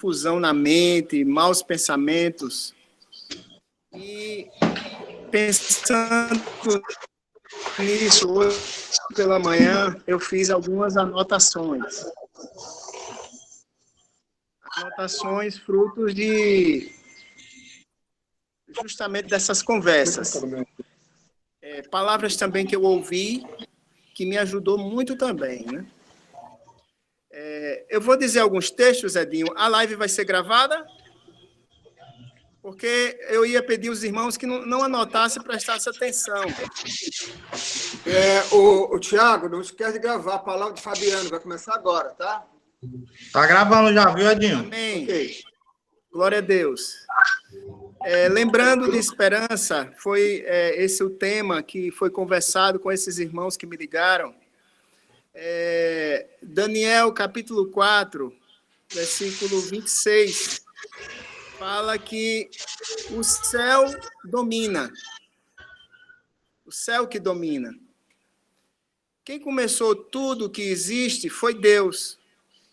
confusão na mente, maus pensamentos. E pensando nisso, hoje pela manhã, eu fiz algumas anotações. Anotações frutos de justamente dessas conversas. Palavras também que eu ouvi, que me ajudou muito também, né? Eu vou dizer alguns textos, Edinho. A live vai ser gravada? Porque eu ia pedir aos irmãos que não anotassem e prestassem atenção. O Tiago, não esquece de gravar a palavra de Fabiano, vai começar agora, tá? Tá gravando já, viu, Edinho? Amém. Ok. Glória a Deus. Lembrando de esperança, foi esse o tema que foi conversado com esses irmãos que me ligaram. Daniel, capítulo 4, versículo 26, fala que o céu domina. O céu que domina. Quem começou tudo que existe foi Deus.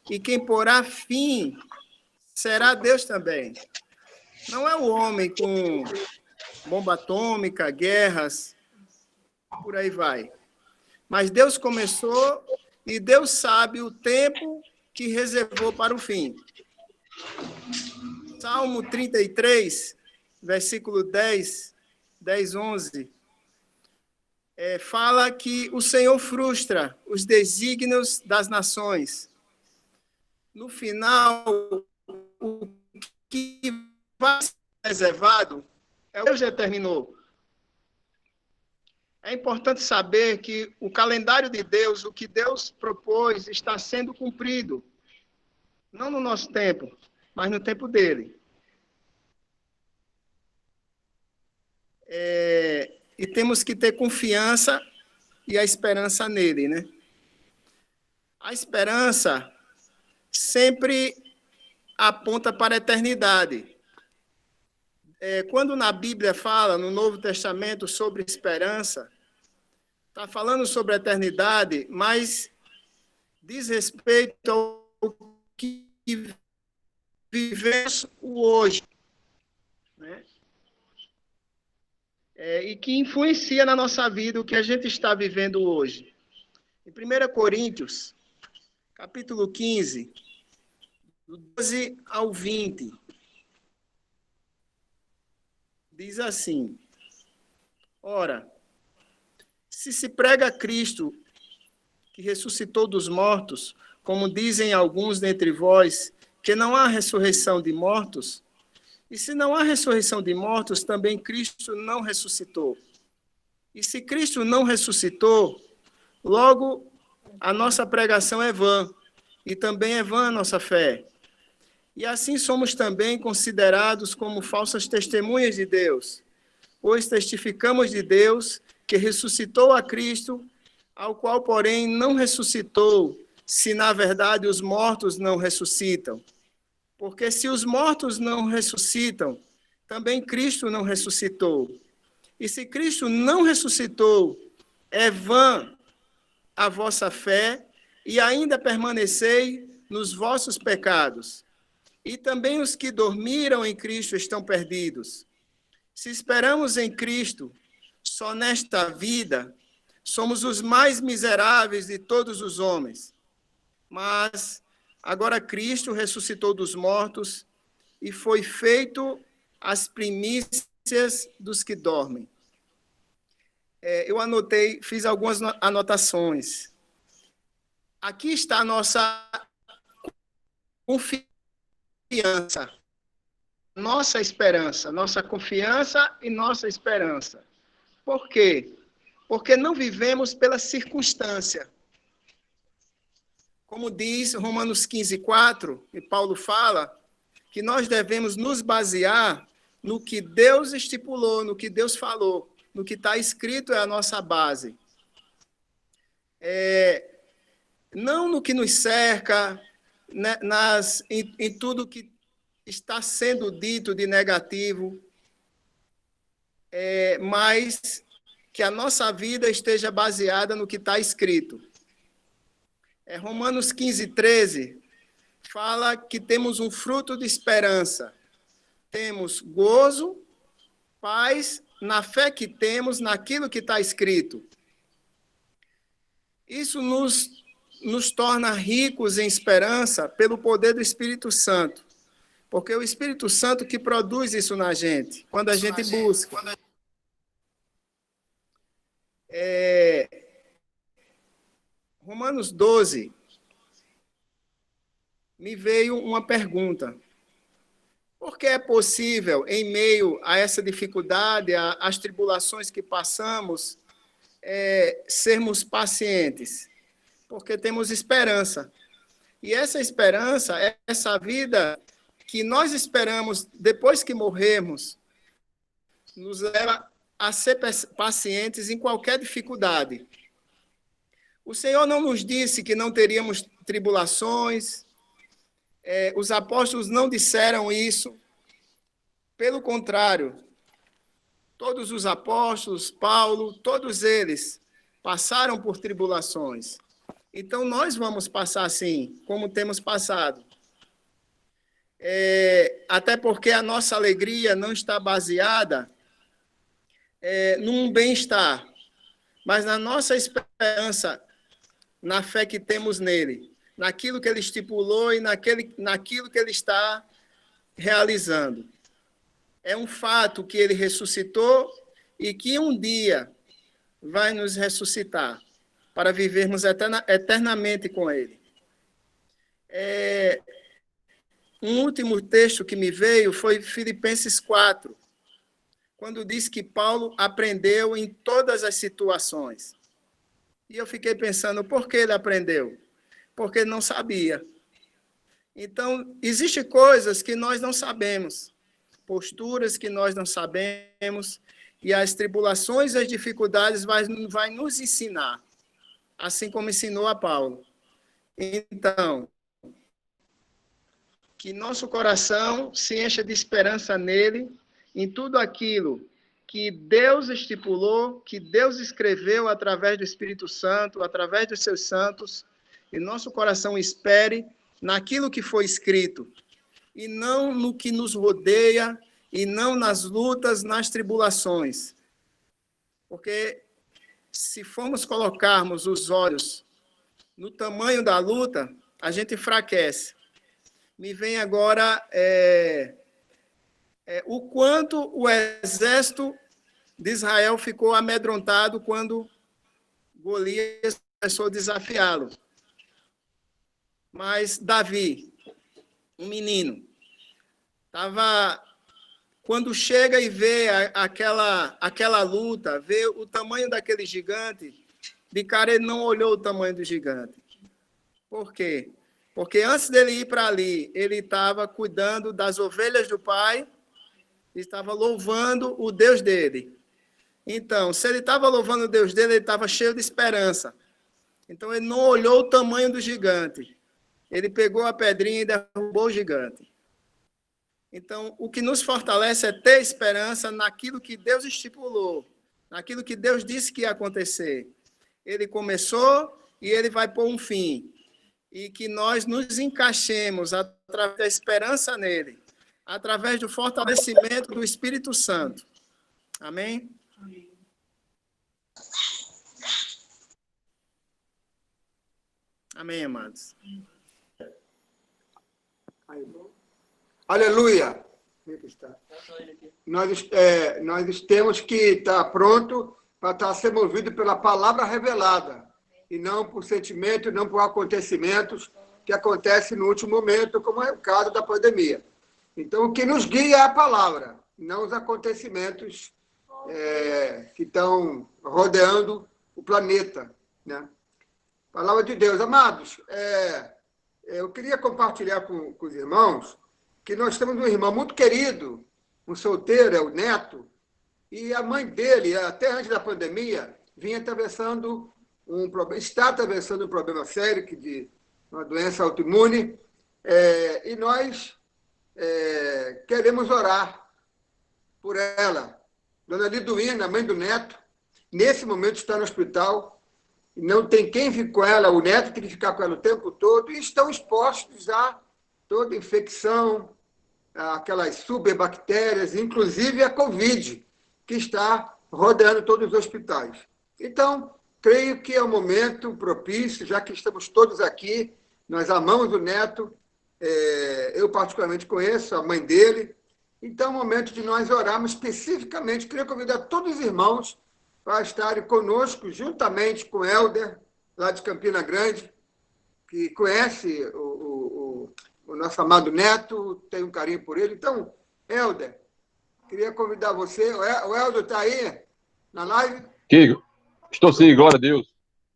E quem porá fim será Deus também. Não é o homem com bomba atômica, guerras, por aí vai. Mas Deus começou e Deus sabe o tempo que reservou para o fim. Salmo 33, versículo 10, 11, fala que o Senhor frustra os desígnios das nações. No final, o que vai ser reservado é o que Deus determinou. É importante saber que o calendário de Deus, o que Deus propôs, está sendo cumprido. Não no nosso tempo, mas no tempo dele. E temos que ter confiança e a esperança nele, né? A esperança sempre aponta para a eternidade. Quando na Bíblia fala, no Novo Testamento, sobre esperança, está falando sobre a eternidade, mas diz respeito ao que vivemos hoje, né? E que influencia na nossa vida o que a gente está vivendo hoje. Em 1 Coríntios, capítulo 15, do 12 ao 20, diz assim: ora, se prega Cristo, que ressuscitou dos mortos, como dizem alguns dentre vós, que não há ressurreição de mortos, e se não há ressurreição de mortos, também Cristo não ressuscitou. E se Cristo não ressuscitou, logo a nossa pregação é vã, e também é vã a nossa fé. E assim somos também considerados como falsas testemunhas de Deus, pois testificamos de Deus que ressuscitou a Cristo, ao qual, porém, não ressuscitou, se na verdade os mortos não ressuscitam. Porque se os mortos não ressuscitam, também Cristo não ressuscitou. E se Cristo não ressuscitou, é vã a vossa fé e ainda permanecei nos vossos pecados. E também os que dormiram em Cristo estão perdidos. Se esperamos em Cristo só nesta vida, somos os mais miseráveis de todos os homens. Mas agora Cristo ressuscitou dos mortos e foi feito as primícias dos que dormem. Eu anotei, fiz algumas anotações. Aqui está a nossa confiança, nossa esperança, nossa confiança e nossa esperança. Por quê? Porque não vivemos pela circunstância. Como diz Romanos 15:4, e Paulo fala, que nós devemos nos basear no que Deus estipulou, no que Deus falou, no que está escrito é a nossa base. Não no que nos cerca, né, em tudo que está sendo dito de negativo, mas que a nossa vida esteja baseada no que está escrito. Romanos 15:13 fala que temos um fruto de esperança. Temos gozo, paz, na fé que temos naquilo que está escrito. Isso nos torna ricos em esperança pelo poder do Espírito Santo. Porque é o Espírito Santo que produz isso na gente, quando a gente busca. Romanos 12, me veio uma pergunta. Por que é possível, em meio a essa dificuldade, às tribulações que passamos, sermos pacientes? Porque temos esperança. E essa esperança é essa vida que nós esperamos depois que morrermos, nos leva a ser pacientes em qualquer dificuldade. O Senhor não nos disse que não teríamos tribulações, os apóstolos não disseram isso. Pelo contrário, todos os apóstolos, Paulo, todos eles passaram por tribulações. Então, nós vamos passar assim, como temos passado. Até porque a nossa alegria não está baseada num bem-estar, mas na nossa esperança, na fé que temos nele, naquilo que ele estipulou e naquilo que ele está realizando. É um fato que ele ressuscitou e que um dia vai nos ressuscitar para vivermos eternamente com ele. Um último texto que me veio foi Filipenses 4, quando diz que Paulo aprendeu em todas as situações. E eu fiquei pensando, por que ele aprendeu? Porque ele não sabia. Então, existem coisas que nós não sabemos, posturas que nós não sabemos, e as tribulações e as dificuldades vai nos ensinar, assim como ensinou a Paulo. Então, que nosso coração se encha de esperança nele, em tudo aquilo que Deus estipulou, que Deus escreveu através do Espírito Santo, através dos seus santos, e nosso coração espere naquilo que foi escrito, e não no que nos rodeia, e não nas lutas, nas tribulações. Porque se formos colocarmos os olhos no tamanho da luta, a gente enfraquece. Me vem agora o quanto o exército de Israel ficou amedrontado quando Golias começou a desafiá-lo. Mas Davi, um menino, quando chega e vê aquela luta, vê o tamanho daquele gigante, de cara ele não olhou o tamanho do gigante. Por quê? Porque antes dele ir para ali, ele estava cuidando das ovelhas do pai, estava louvando o Deus dele. Então, se ele estava louvando o Deus dele, ele estava cheio de esperança. Então, ele não olhou o tamanho do gigante. Ele pegou a pedrinha e derrubou o gigante. Então, o que nos fortalece é ter esperança naquilo que Deus estipulou, naquilo que Deus disse que ia acontecer. Ele começou e ele vai pôr um fim. E que nós nos encaixemos através da esperança nele, através do fortalecimento do Espírito Santo. Amém? Amém. Amém, amados. Aleluia. Nós temos que estar pronto para estar sendo movido pela palavra revelada, e não por sentimento, não por acontecimentos que acontecem no último momento, como é o caso da pandemia. Então, o que nos guia é a palavra, não os acontecimentos que estão rodeando o planeta, né? Palavra de Deus. Amados, eu queria compartilhar com os irmãos que nós temos um irmão muito querido, um solteiro, é o Neto, e a mãe dele, até antes da pandemia, vinha atravessando está atravessando um problema sério, de uma doença autoimune, e nós queremos orar por ela. Dona Liduína, mãe do Neto, nesse momento está no hospital, não tem quem fique com ela, o Neto tem que ficar com ela o tempo todo, e estão expostos a toda infecção, aquelas superbactérias, inclusive a Covid, que está rodeando todos os hospitais. Então, creio que é um momento propício, já que estamos todos aqui, nós amamos o Neto, eu particularmente conheço a mãe dele, então é o momento de nós orarmos especificamente. Queria convidar todos os irmãos para estarem conosco, juntamente com o Helder, lá de Campina Grande, que conhece o nosso amado Neto, tem um carinho por ele. Então, Helder, queria convidar você. O Helder está aí na live? Kigo, estou sim, glória a Deus.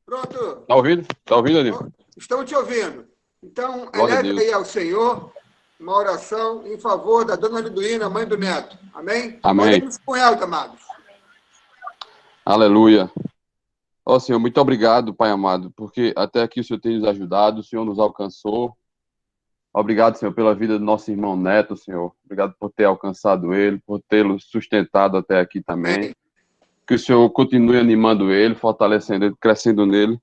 Pronto. Está ouvindo? Está ouvindo, Adil? Estamos te ouvindo. Então, Glória a eleve Deus. aí ao Senhor uma oração em favor da dona Liduína, mãe do Neto. Amém? Amém. Oremos com ela, amados. Aleluia. Ó Senhor, muito obrigado, Pai amado, porque até aqui o Senhor tem nos ajudado, o Senhor nos alcançou. Obrigado, Senhor, pela vida do nosso irmão Neto, Senhor. Obrigado por ter alcançado ele, por tê-lo sustentado até aqui também. Amém. Que o Senhor continue animando ele, fortalecendo ele, crescendo nele.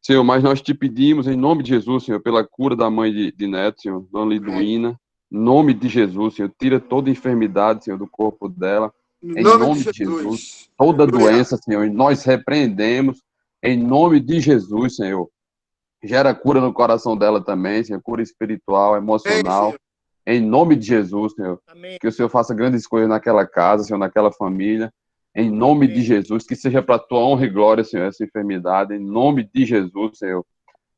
Senhor, mas nós te pedimos, em nome de Jesus, Senhor, pela cura da mãe de Neto, Senhor, dona Liduína. Em nome de Jesus, Senhor, tira toda enfermidade, Senhor, do corpo dela. Em nome de Jesus. Toda doença, Senhor, e nós repreendemos, em nome de Jesus, Senhor. Gera cura no coração dela também, Senhor, cura espiritual, emocional. Em nome de Jesus, Senhor. Amém. Que o Senhor faça grandes coisas naquela casa, Senhor, naquela família. Em nome de Jesus, que seja para a tua honra e glória, Senhor, essa enfermidade. Em nome de Jesus, Senhor.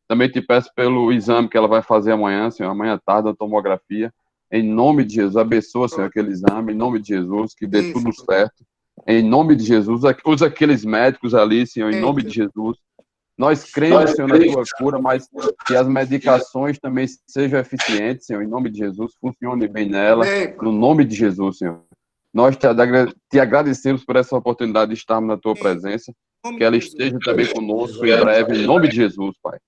Também te peço pelo exame que ela vai fazer amanhã, Senhor, amanhã à tarde, a tomografia. Em nome de Jesus, abençoa, Senhor, aquele exame. Em nome de Jesus, que dê tudo certo. Em nome de Jesus, usa aqueles médicos ali, Senhor, em nome de Jesus. Nós cremos, Senhor, na tua cura, mas que as medicações também sejam eficientes, Senhor, em nome de Jesus. Funcione bem nela, no nome de Jesus, Senhor. Nós te agradecemos por essa oportunidade de estarmos na tua presença, que ela esteja também conosco em breve, em nome de Jesus, Pai.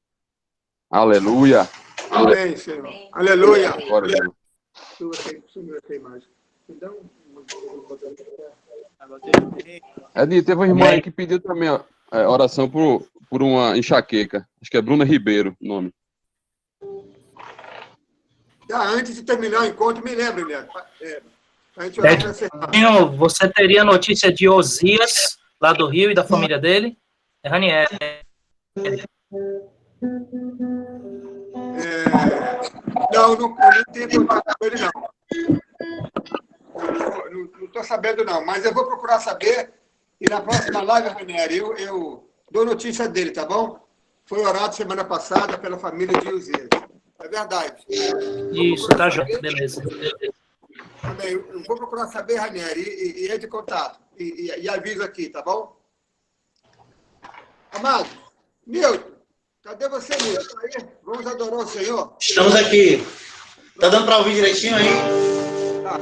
Aleluia. Amém, Senhor. Aleluia. Glória a Deus. Edinho, teve uma irmã aí que pediu também oração por uma enxaqueca. Acho que é Bruna Ribeiro o nome. Já antes de terminar o encontro, me lembre, Neto. Edinho, você teria notícia de Osias, lá do Rio, e da família dele? É Ranieri. Não tenho contato com ele, não. Não estou sabendo, não. Mas eu vou procurar saber. E na próxima live, Ranieri, eu dou notícia dele, tá bom? Foi orado semana passada pela família de Osias. É verdade. Isso, tá, João. Beleza. Eu vou procurar saber, Ranieri, e entre em contato. E aviso aqui, tá bom? Amado, Milton, cadê você, Milton? Tá aí? Vamos adorar o Senhor? Estamos aqui. Tá dando para ouvir direitinho aí? Tá.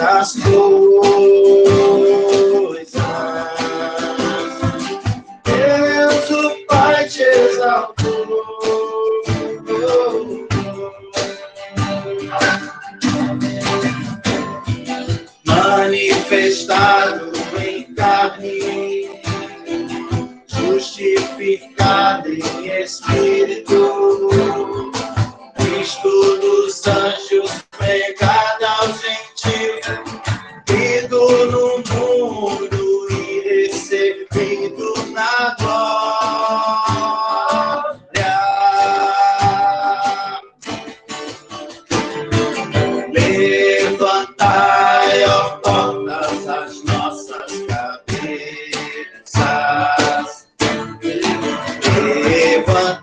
As coisas, Deus o Pai te exaltou, manifestado em carne, justificado em espírito, Cristo dos anjos, pregado aos gentios, crido no mundo e recebido na glória. Levantai, ó portas, as nossas cabeças. Levantai-vos,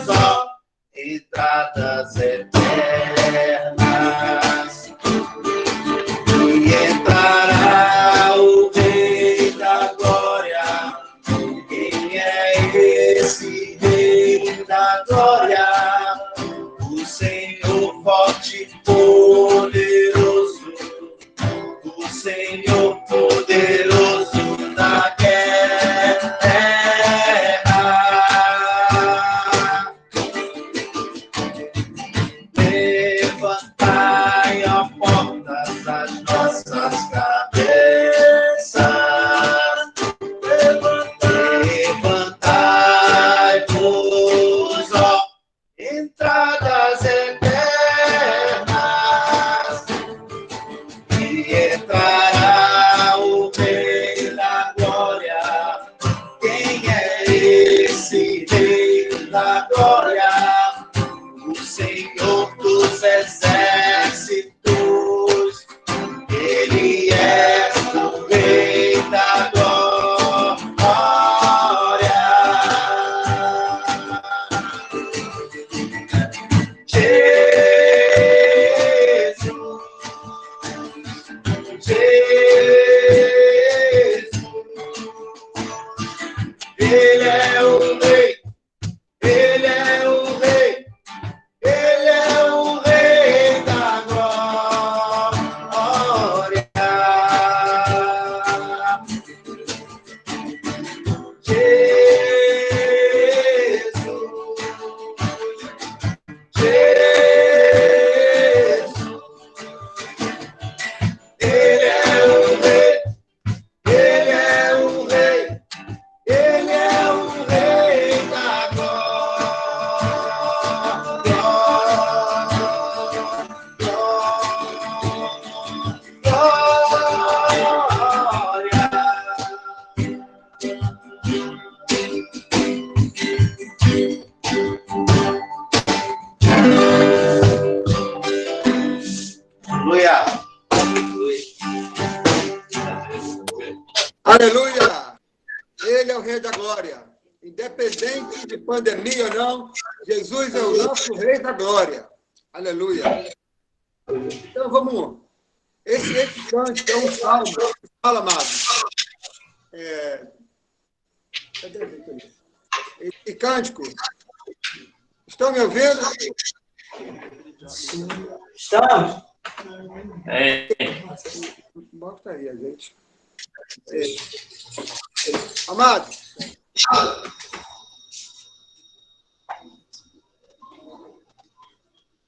ó, e trazei forte, poderoso, o Senhor poderoso na guerra. Levantai a porta das nossas cabeças. Levantai-vos, ó, entradas eternas, e entrará o Rei da Glória. Quem é esse Rei da Glória? O Senhor dos Exércitos, Ele é o Rei da Glória. Jesus, Jesus, Ele é o Rei, Ele é o Rei, Ele é o Rei da Glória. Jesus, Jesus, Ele é o Rei, Ele é o Rei, Ele é o Rei da Glória. Aleluia! Ele é o Rei da Glória. Independente de pandemia ou não, Jesus é o nosso Rei da Glória. Aleluia! Então, vamos. Esse canto é um salmo. Fala, amado. Esse cântico. Estão me ouvindo? Estamos. Bota aí, a gente. Amado.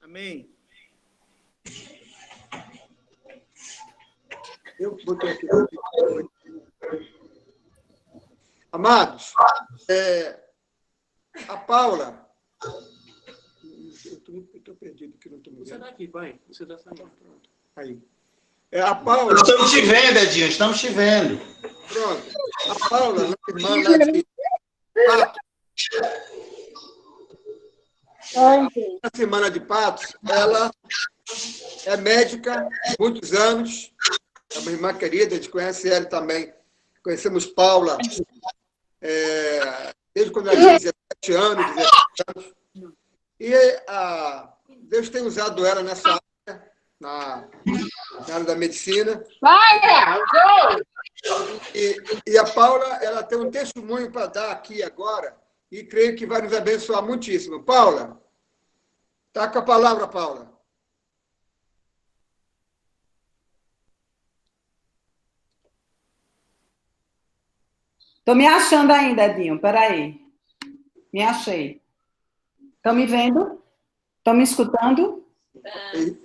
Amém. Eu botei aqui. Amados, a Paula. Eu estou perdido, que não estou me vendo. Você está aqui, pai. Você está saindo. Pronto. Aí. A Paula. Estamos te vendo, Edinho. Estamos te vendo. Pronto. A Paula, nossa irmã lá de Patos. Na semana de Patos, ela é médica há muitos anos. É uma irmã querida, a gente conhece ela também. Conhecemos Paula desde quando ela tinha 17 anos, 17 anos. E Deus tem usado ela nessa área, na área da medicina. E a Paula, ela tem um testemunho para dar aqui agora, e creio que vai nos abençoar muitíssimo. Paula, está com a palavra, Paula. Estou me achando ainda, Edinho. Peraí. Me achei. Estão me vendo? Estão me escutando?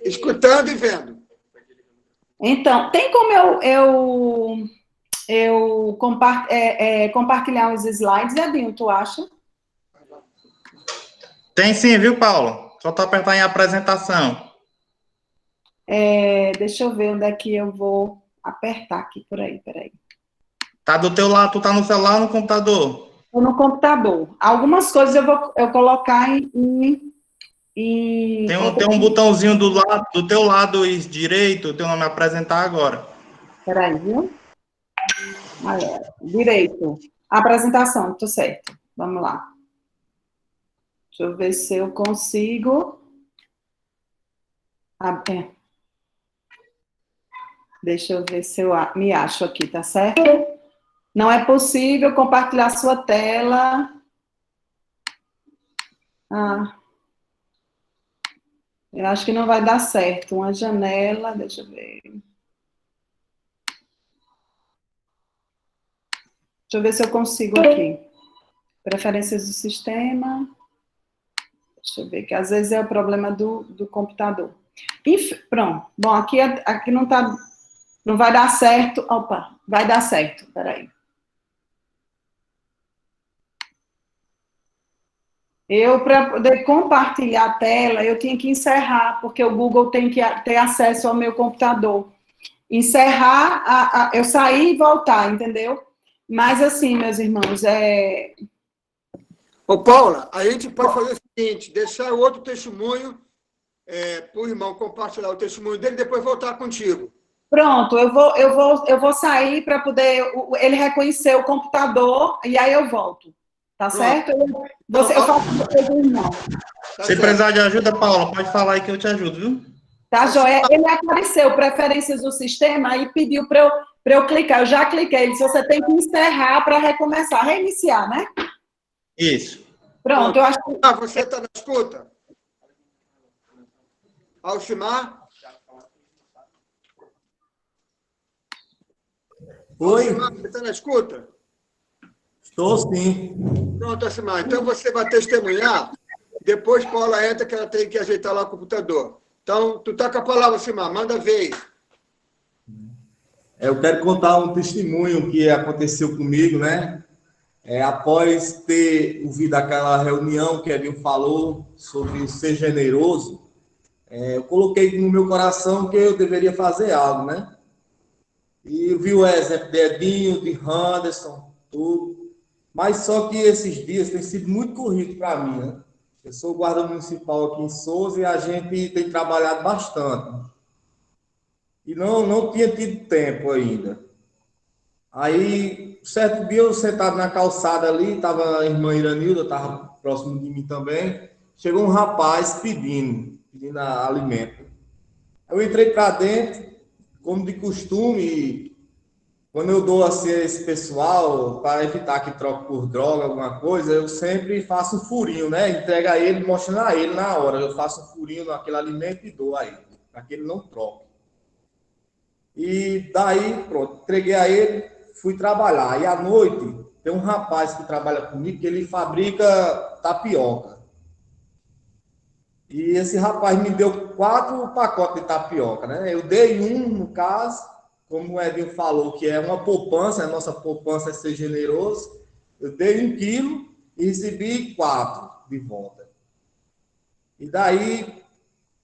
Escutando e vendo. Então, tem como eu compartilhar os slides, Edinho, tu acha? Tem sim, viu, Paulo? Só tu apertar em apresentação. Deixa eu ver onde é que eu vou apertar aqui, por aí, peraí. Tá do teu lado, tu tá no celular ou no computador? Estou no computador. Algumas coisas eu vou colocar em Tem um botãozinho do teu lado direito, teu nome apresentar agora. Peraí, viu? Direito. Apresentação, tô certo. Vamos lá. Deixa eu ver se eu consigo. Deixa eu ver se eu me acho aqui, tá certo? Não é possível compartilhar sua tela. Eu acho que não vai dar certo. Uma janela, deixa eu ver. Deixa eu ver se eu consigo aqui. Preferências do sistema. Deixa eu ver, que às vezes é o problema do computador. Pronto. Bom, aqui não tá, não vai dar certo. Opa, vai dar certo. Peraí. Para poder compartilhar a tela, eu tinha que encerrar, porque o Google tem que ter acesso ao meu computador. Encerrar, eu sair e voltar, entendeu? Mas assim, meus irmãos, Ô, Paula, a gente pode fazer o seguinte, deixar o outro testemunho para o irmão compartilhar o testemunho dele e depois voltar contigo. Pronto, eu vou sair para poder ele reconhecer o computador e aí eu volto. Tá Pronto. certo? Eu faço depois do irmão. Tá Se certo. precisar de ajuda, Paula, pode falar aí que eu te ajudo, viu? Tá, joia? Ele apareceu, preferências do sistema, e pediu para eu clicar. Eu já cliquei. Ele disse, você tem que encerrar para recomeçar. Reiniciar, né? Isso. Pronto, eu acho que... Você está na escuta? Alcimar? Oi, Alcimar, você está na escuta? estou sim. Pronto, Alcimar. Então você vai testemunhar, depois Paula entra que ela tem que ajeitar lá o computador. Então, tu tá com a palavra, Alcimar, manda ver. Eu quero contar um testemunho que aconteceu comigo, né? Após ter ouvido aquela reunião que Edinho falou sobre ser generoso, eu coloquei no meu coração que eu deveria fazer algo, né? E eu vi o exemplo de Edinho, de Anderson, tudo. Mas só que esses dias tem sido muito corrido para mim, né? Eu sou guarda municipal aqui em Sousa e a gente tem trabalhado bastante. E não tinha tido tempo ainda. Aí, certo dia, eu sentado na calçada ali, estava a irmã Iranilda, estava próximo de mim também. Chegou um rapaz pedindo alimento. Eu entrei para dentro, como de costume, quando eu dou assim a esse pessoal, para evitar que troque por droga, alguma coisa, eu sempre faço um furinho, né? Entrega a ele, mostrando a ele na hora. Eu faço um furinho naquele alimento e dou a ele, para que ele não troque. E daí, pronto, entreguei a ele, fui trabalhar. E à noite, tem um rapaz que trabalha comigo, que ele fabrica tapioca. E esse rapaz me deu 4 pacotes de tapioca, né? Eu dei um, no caso, como o Edinho falou, que é uma poupança, a nossa poupança é ser generoso. Eu dei 1 quilo e recebi 4 de volta. E daí,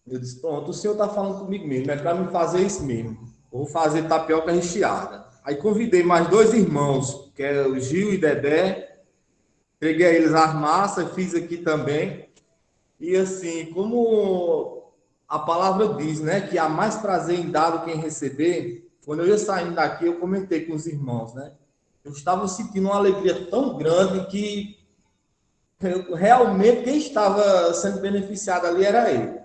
eu disse, pronto, o senhor está falando comigo mesmo, é para me fazer isso mesmo. Eu vou fazer tapioca recheada. Aí convidei mais 2 irmãos, que é o Gil e Dedé. Peguei a eles as massas, fiz aqui também. E assim, como a palavra diz, né, que há mais prazer em dar do que em receber, quando eu ia saindo daqui, eu comentei com os irmãos, né? Eu estava sentindo uma alegria tão grande que realmente quem estava sendo beneficiado ali era ele.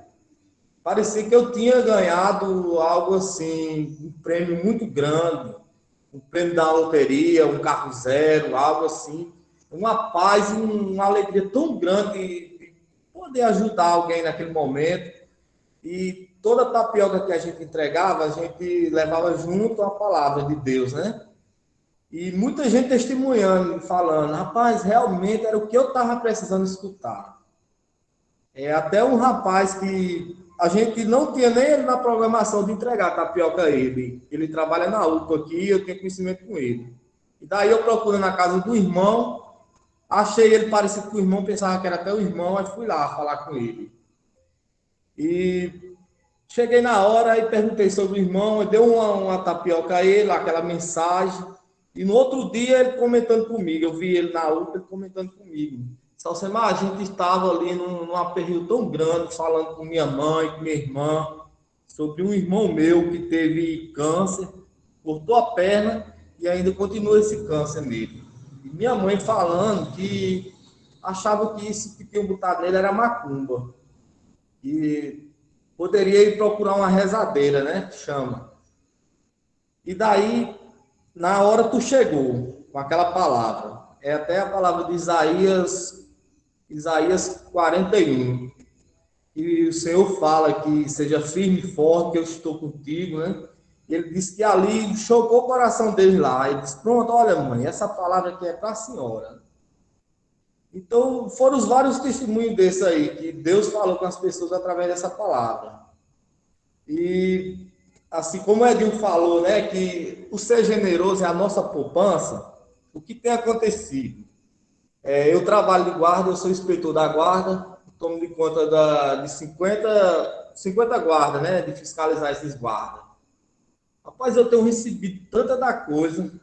Parecia que eu tinha ganhado algo assim, um prêmio muito grande, um prêmio da loteria, um carro zero, algo assim. Uma paz e uma alegria tão grande de poder ajudar alguém naquele momento. E toda a tapioca que a gente entregava, a gente levava junto a palavra de Deus, né? E muita gente testemunhando, falando, rapaz, realmente era o que eu estava precisando escutar. Até um rapaz que a gente não tinha nem ele na programação de entregar tapioca a ele. Ele trabalha na UPA aqui, eu tenho conhecimento com ele. E daí eu procurei na casa do irmão, achei ele parecido com o irmão, pensava que era até o irmão, aí fui lá falar com ele. E cheguei na hora e perguntei sobre o irmão, deu uma tapioca a ele, aquela mensagem. E no outro dia ele comentando comigo, eu vi ele na UPA comentando comigo. Salcemar, a gente estava ali num aperreio tão grande, falando com minha mãe, com minha irmã, sobre um irmão meu que teve câncer, cortou a perna e ainda continua esse câncer nele. E minha mãe falando que achava que isso que tinham botado nele era macumba. E poderia ir procurar uma rezadeira, né? Chama. E daí, na hora tu chegou com aquela palavra. Até a palavra de Isaías 41. E o Senhor fala que seja firme e forte, que eu estou contigo, né? E ele disse que ali chocou o coração dele lá. Ele disse, pronto, olha, mãe, essa palavra aqui é para a senhora. Então, foram os vários testemunhos desse aí, que Deus falou com as pessoas através dessa palavra. E, assim como o Edinho falou, né, que o ser generoso é a nossa poupança, o que tem acontecido? Eu trabalho de guarda, eu sou inspetor da guarda, tomo de conta de 50 guardas, né, de fiscalizar esses guardas. Rapaz, eu tenho recebido tanta da coisa.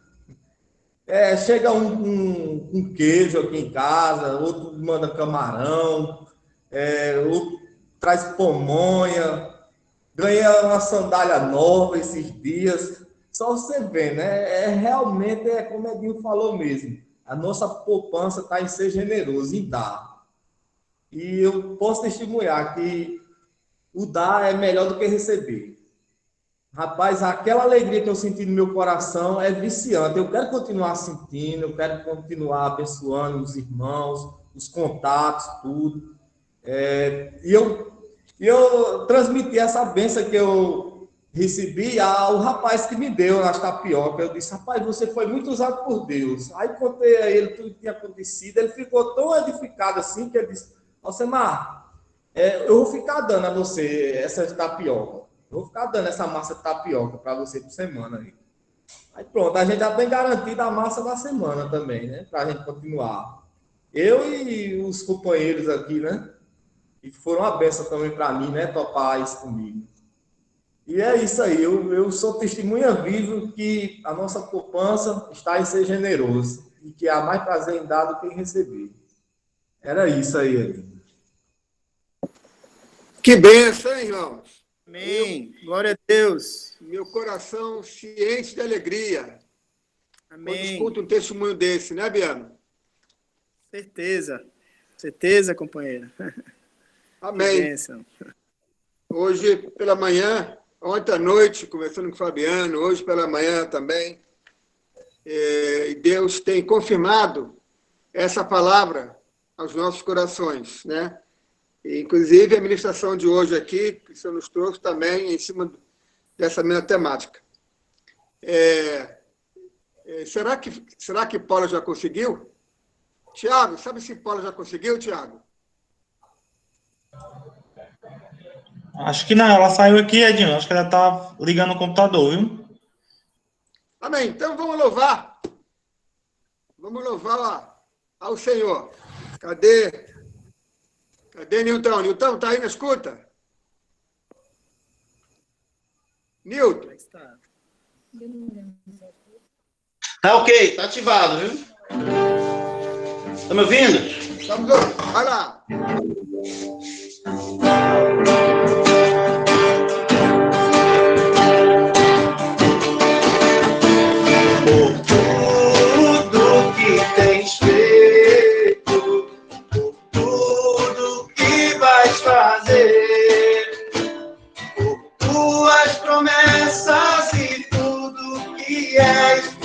Chega um queijo aqui em casa, outro manda camarão, outro traz pamonha, ganha uma sandália nova esses dias. Só você vê, né? Realmente como o Edinho falou mesmo. A nossa poupança está em ser generoso, em dar. E eu posso testemunhar que o dar é melhor do que receber. Rapaz, aquela alegria que eu senti no meu coração é viciante. Eu quero continuar sentindo, eu quero continuar abençoando os irmãos, os contatos, tudo. E eu transmiti essa bênção que eu recebi ao rapaz que me deu nas tapiocas. Eu disse, rapaz, você foi muito usado por Deus. Aí contei a ele tudo que tinha acontecido. Ele ficou tão edificado assim que ele disse, Alcemar, eu vou ficar dando a você essa tapioca. Vou ficar dando essa massa de tapioca para você por semana. Aí pronto, a gente já tem garantido a massa da semana também, né? Para a gente continuar. Eu e os companheiros aqui, né? E foram uma benção também para mim, né? Topar isso comigo. E é isso aí, eu sou testemunha viva que a nossa poupança está em ser generoso. E que há mais prazer em dar do que em receber. Era isso aí, Edinho. Que benção, hein, irmãos? Amém. Glória a Deus. Meu coração se enche de alegria. Amém. Quando escuto um testemunho desse, né, Biano? Certeza. Certeza, companheira. Amém. Hoje pela manhã, ontem à noite, conversando com o Fabiano, hoje pela manhã também, Deus tem confirmado essa palavra aos nossos corações, né? Inclusive, a ministração de hoje aqui, que o senhor nos trouxe também em cima dessa mesma temática. Será que Paula já conseguiu? Tiago, sabe se Paula já conseguiu, Tiago? Acho que não, ela saiu aqui, Edinho. Acho que ela está ligando o computador, viu? Amém. Então, vamos louvar. Vamos louvar ao Senhor. Cadê Nilton? Nilton, tá aí na escuta? Nilton. Tá ok, tá ativado, viu? Tá me ouvindo? Estamos ouvindo. Vai lá. Por tudo que tens feito, por tudo que vais fazer, por tuas promessas e tudo que és,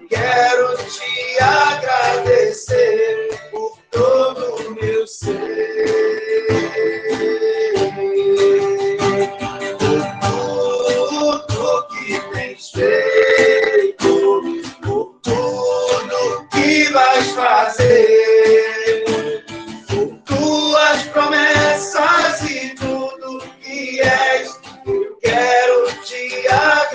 quero te agradecer por todo o meu ser. Por tudo que tens feito, por tudo que vais fazer, por tuas promessas e tudo que és, eu quero te agradecer.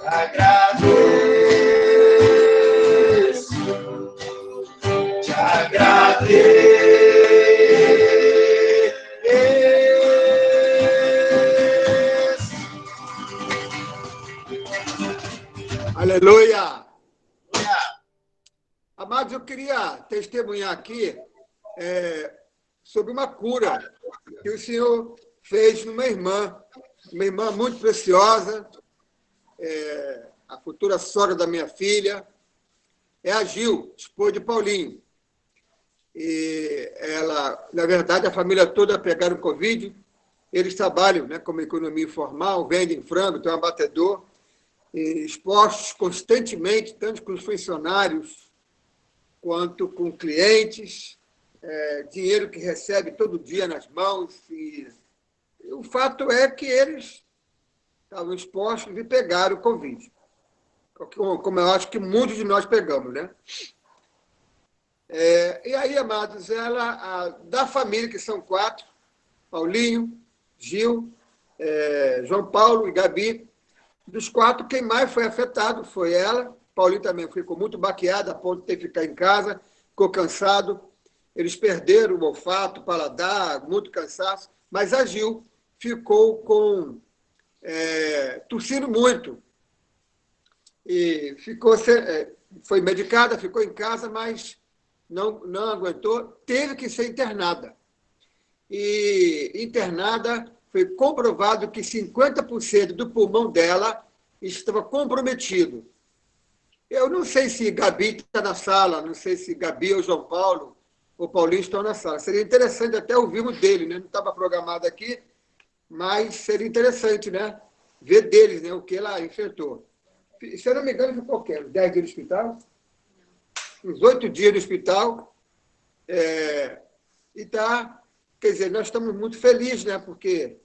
Te agradeço. Aleluia! Amados, eu queria testemunhar aqui sobre uma cura que o Senhor fez numa irmã muito preciosa, a futura sogra da minha filha, é a Gil, esposa de Paulinho. E ela, na verdade, a família toda pegaram Covid. Eles trabalham, né, como economia informal, vendem frango, tem um abatedor, expostos constantemente, tanto com os funcionários quanto com clientes, dinheiro que recebe todo dia nas mãos. E o fato é que eles estavam expostos e pegaram o Covid, como eu acho que muitos de nós pegamos, né? E aí, amados, da família, que são 4, Paulinho, Gil, João Paulo e Gabi, dos 4, quem mais foi afetado foi ela. Paulinho também ficou muito baqueado, a ponto de ter que ficar em casa, ficou cansado. Eles perderam o olfato, o paladar, muito cansaço. Mas a Gil ficou tossindo muito. E foi medicada, ficou em casa, mas não aguentou, teve que ser internada. E internada, foi comprovado que 50% do pulmão dela estava comprometido. Eu não sei se Gabi está na sala, não sei se Gabi ou João Paulo ou Paulinho estão na sala. Seria interessante até ouvirmos dele, né? Não estava programado aqui, mas seria interessante, né? Ver deles, né? O que ela enfrentou. Se eu não me engano, ficou o quê? 10 dias no hospital? Uns 8 dias no hospital. E tá, quer dizer, nós estamos muito felizes, né? Porque,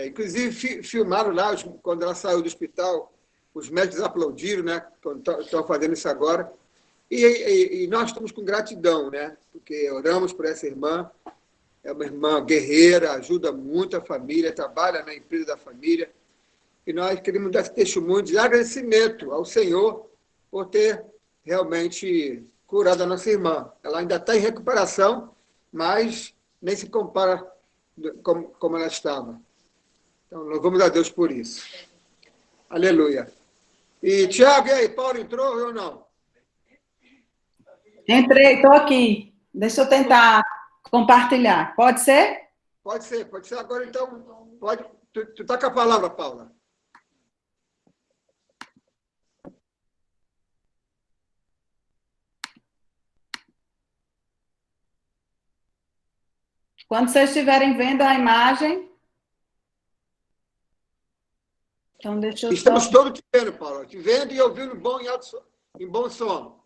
inclusive, filmaram lá, quando ela saiu do hospital, os médicos aplaudiram, né? Estão fazendo isso agora. E nós estamos com gratidão, né? Porque oramos por essa irmã. É uma irmã guerreira, ajuda muito a família, trabalha na empresa da família. E nós queremos dar esse testemunho de agradecimento ao Senhor por ter realmente curado a nossa irmã. Ela ainda está em recuperação, mas nem se compara como ela estava. Então, louvamos a Deus por isso. Aleluia. E, Tiago, e aí, Paulo entrou ou não? Entrei, estou aqui. Deixa eu tentar compartilhar. Pode ser? Pode ser. Agora, então, pode. Tu está com a palavra, Paula. Quando vocês estiverem vendo a imagem... Então, deixa eu Estamos todos te vendo, Paula. Te vendo e ouvindo em bom som.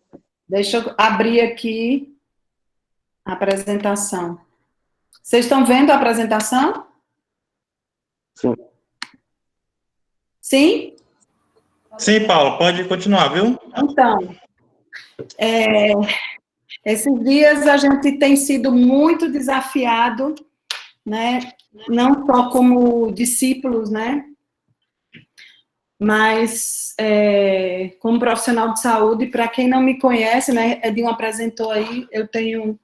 Deixa eu abrir aqui a apresentação. Vocês estão vendo a apresentação? Sim. Sim? Sim, Paula, pode continuar, viu? Então, esses dias a gente tem sido muito desafiado, né? Não só como discípulos, né? Mas como profissional de saúde. Para quem não me conhece, né? Edinho apresentou aí, eu tenho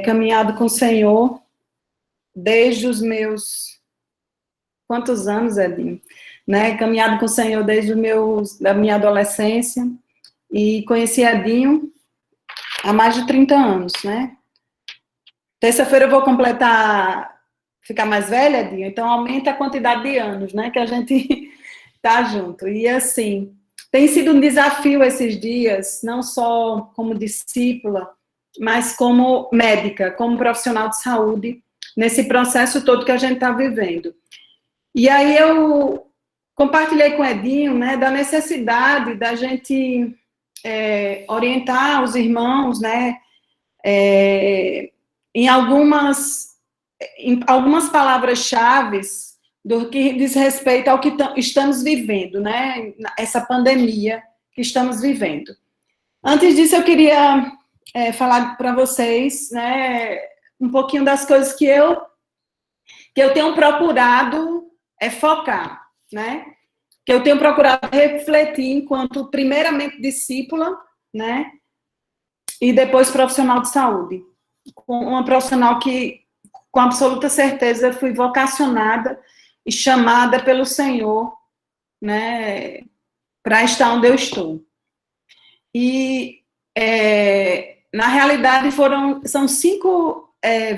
caminhado com o Senhor desde os meus... Quantos anos, Edinho? Né? Caminhado com o Senhor desde da minha adolescência, e conheci Edinho há mais de 30 anos, né? Terça-feira eu vou ficar mais velha, Edinho, então aumenta a quantidade de anos, né, que a gente tá junto. E assim, tem sido um desafio esses dias, não só como discípula, mas como médica, como profissional de saúde, nesse processo todo que a gente está vivendo. E aí eu compartilhei com o Edinho, né, da necessidade da gente orientar os irmãos, né, em algumas palavras-chave do que diz respeito ao que estamos vivendo, né, essa pandemia que estamos vivendo. Antes disso, eu queria falar para vocês, né, um pouquinho das coisas que eu tenho procurado focar, né? que eu tenho procurado refletir enquanto, primeiramente, discípula, né? E depois profissional de saúde. Uma profissional que, com absoluta certeza, fui vocacionada e chamada pelo Senhor, né? Para estar onde eu estou. E, na realidade, são 5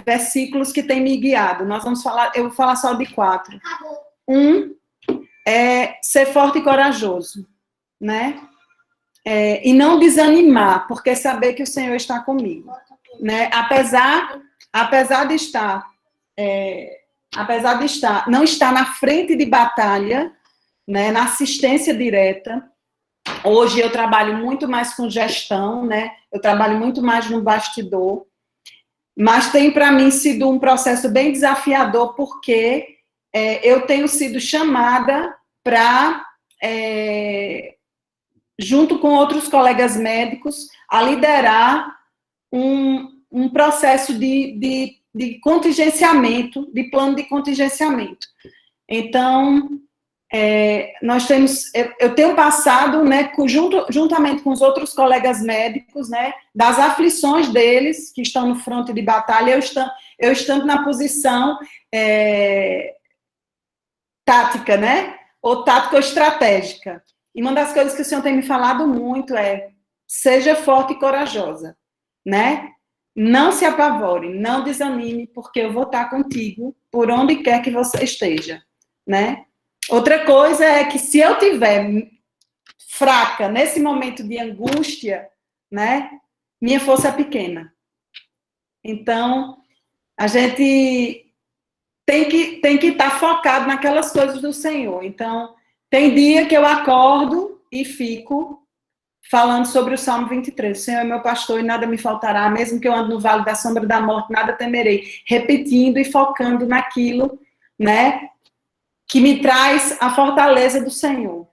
versículos que têm me guiado. Eu vou falar só de 4. Um é ser forte e corajoso, né? E não desanimar, porque saber que o Senhor está comigo, né? Apesar de estar, não estar na frente de batalha, né? Na assistência direta. Hoje eu trabalho muito mais com gestão, né? Eu trabalho muito mais no bastidor, mas tem para mim sido um processo bem desafiador, porque eu tenho sido chamada para, junto com outros colegas médicos, a liderar um processo de contingenciamento, de plano de contingenciamento. Então, eu tenho passado, né, juntamente com os outros colegas médicos, né, das aflições deles, que estão no fronte de batalha, eu estando na posição tática, né, ou tático-estratégica. E uma das coisas que o Senhor tem me falado muito é: seja forte e corajosa, né? Não se apavore, não desanime, porque eu vou estar contigo por onde quer que você esteja, né? Outra coisa é que se eu tiver fraca nesse momento de angústia, né, minha força é pequena. Então, a gente tem que estar focado naquelas coisas do Senhor. Então, tem dia que eu acordo e fico falando sobre o Salmo 23. O Senhor é meu pastor e nada me faltará, mesmo que eu ande no vale da sombra da morte, nada temerei. Repetindo e focando naquilo, né, que me traz a fortaleza do Senhor.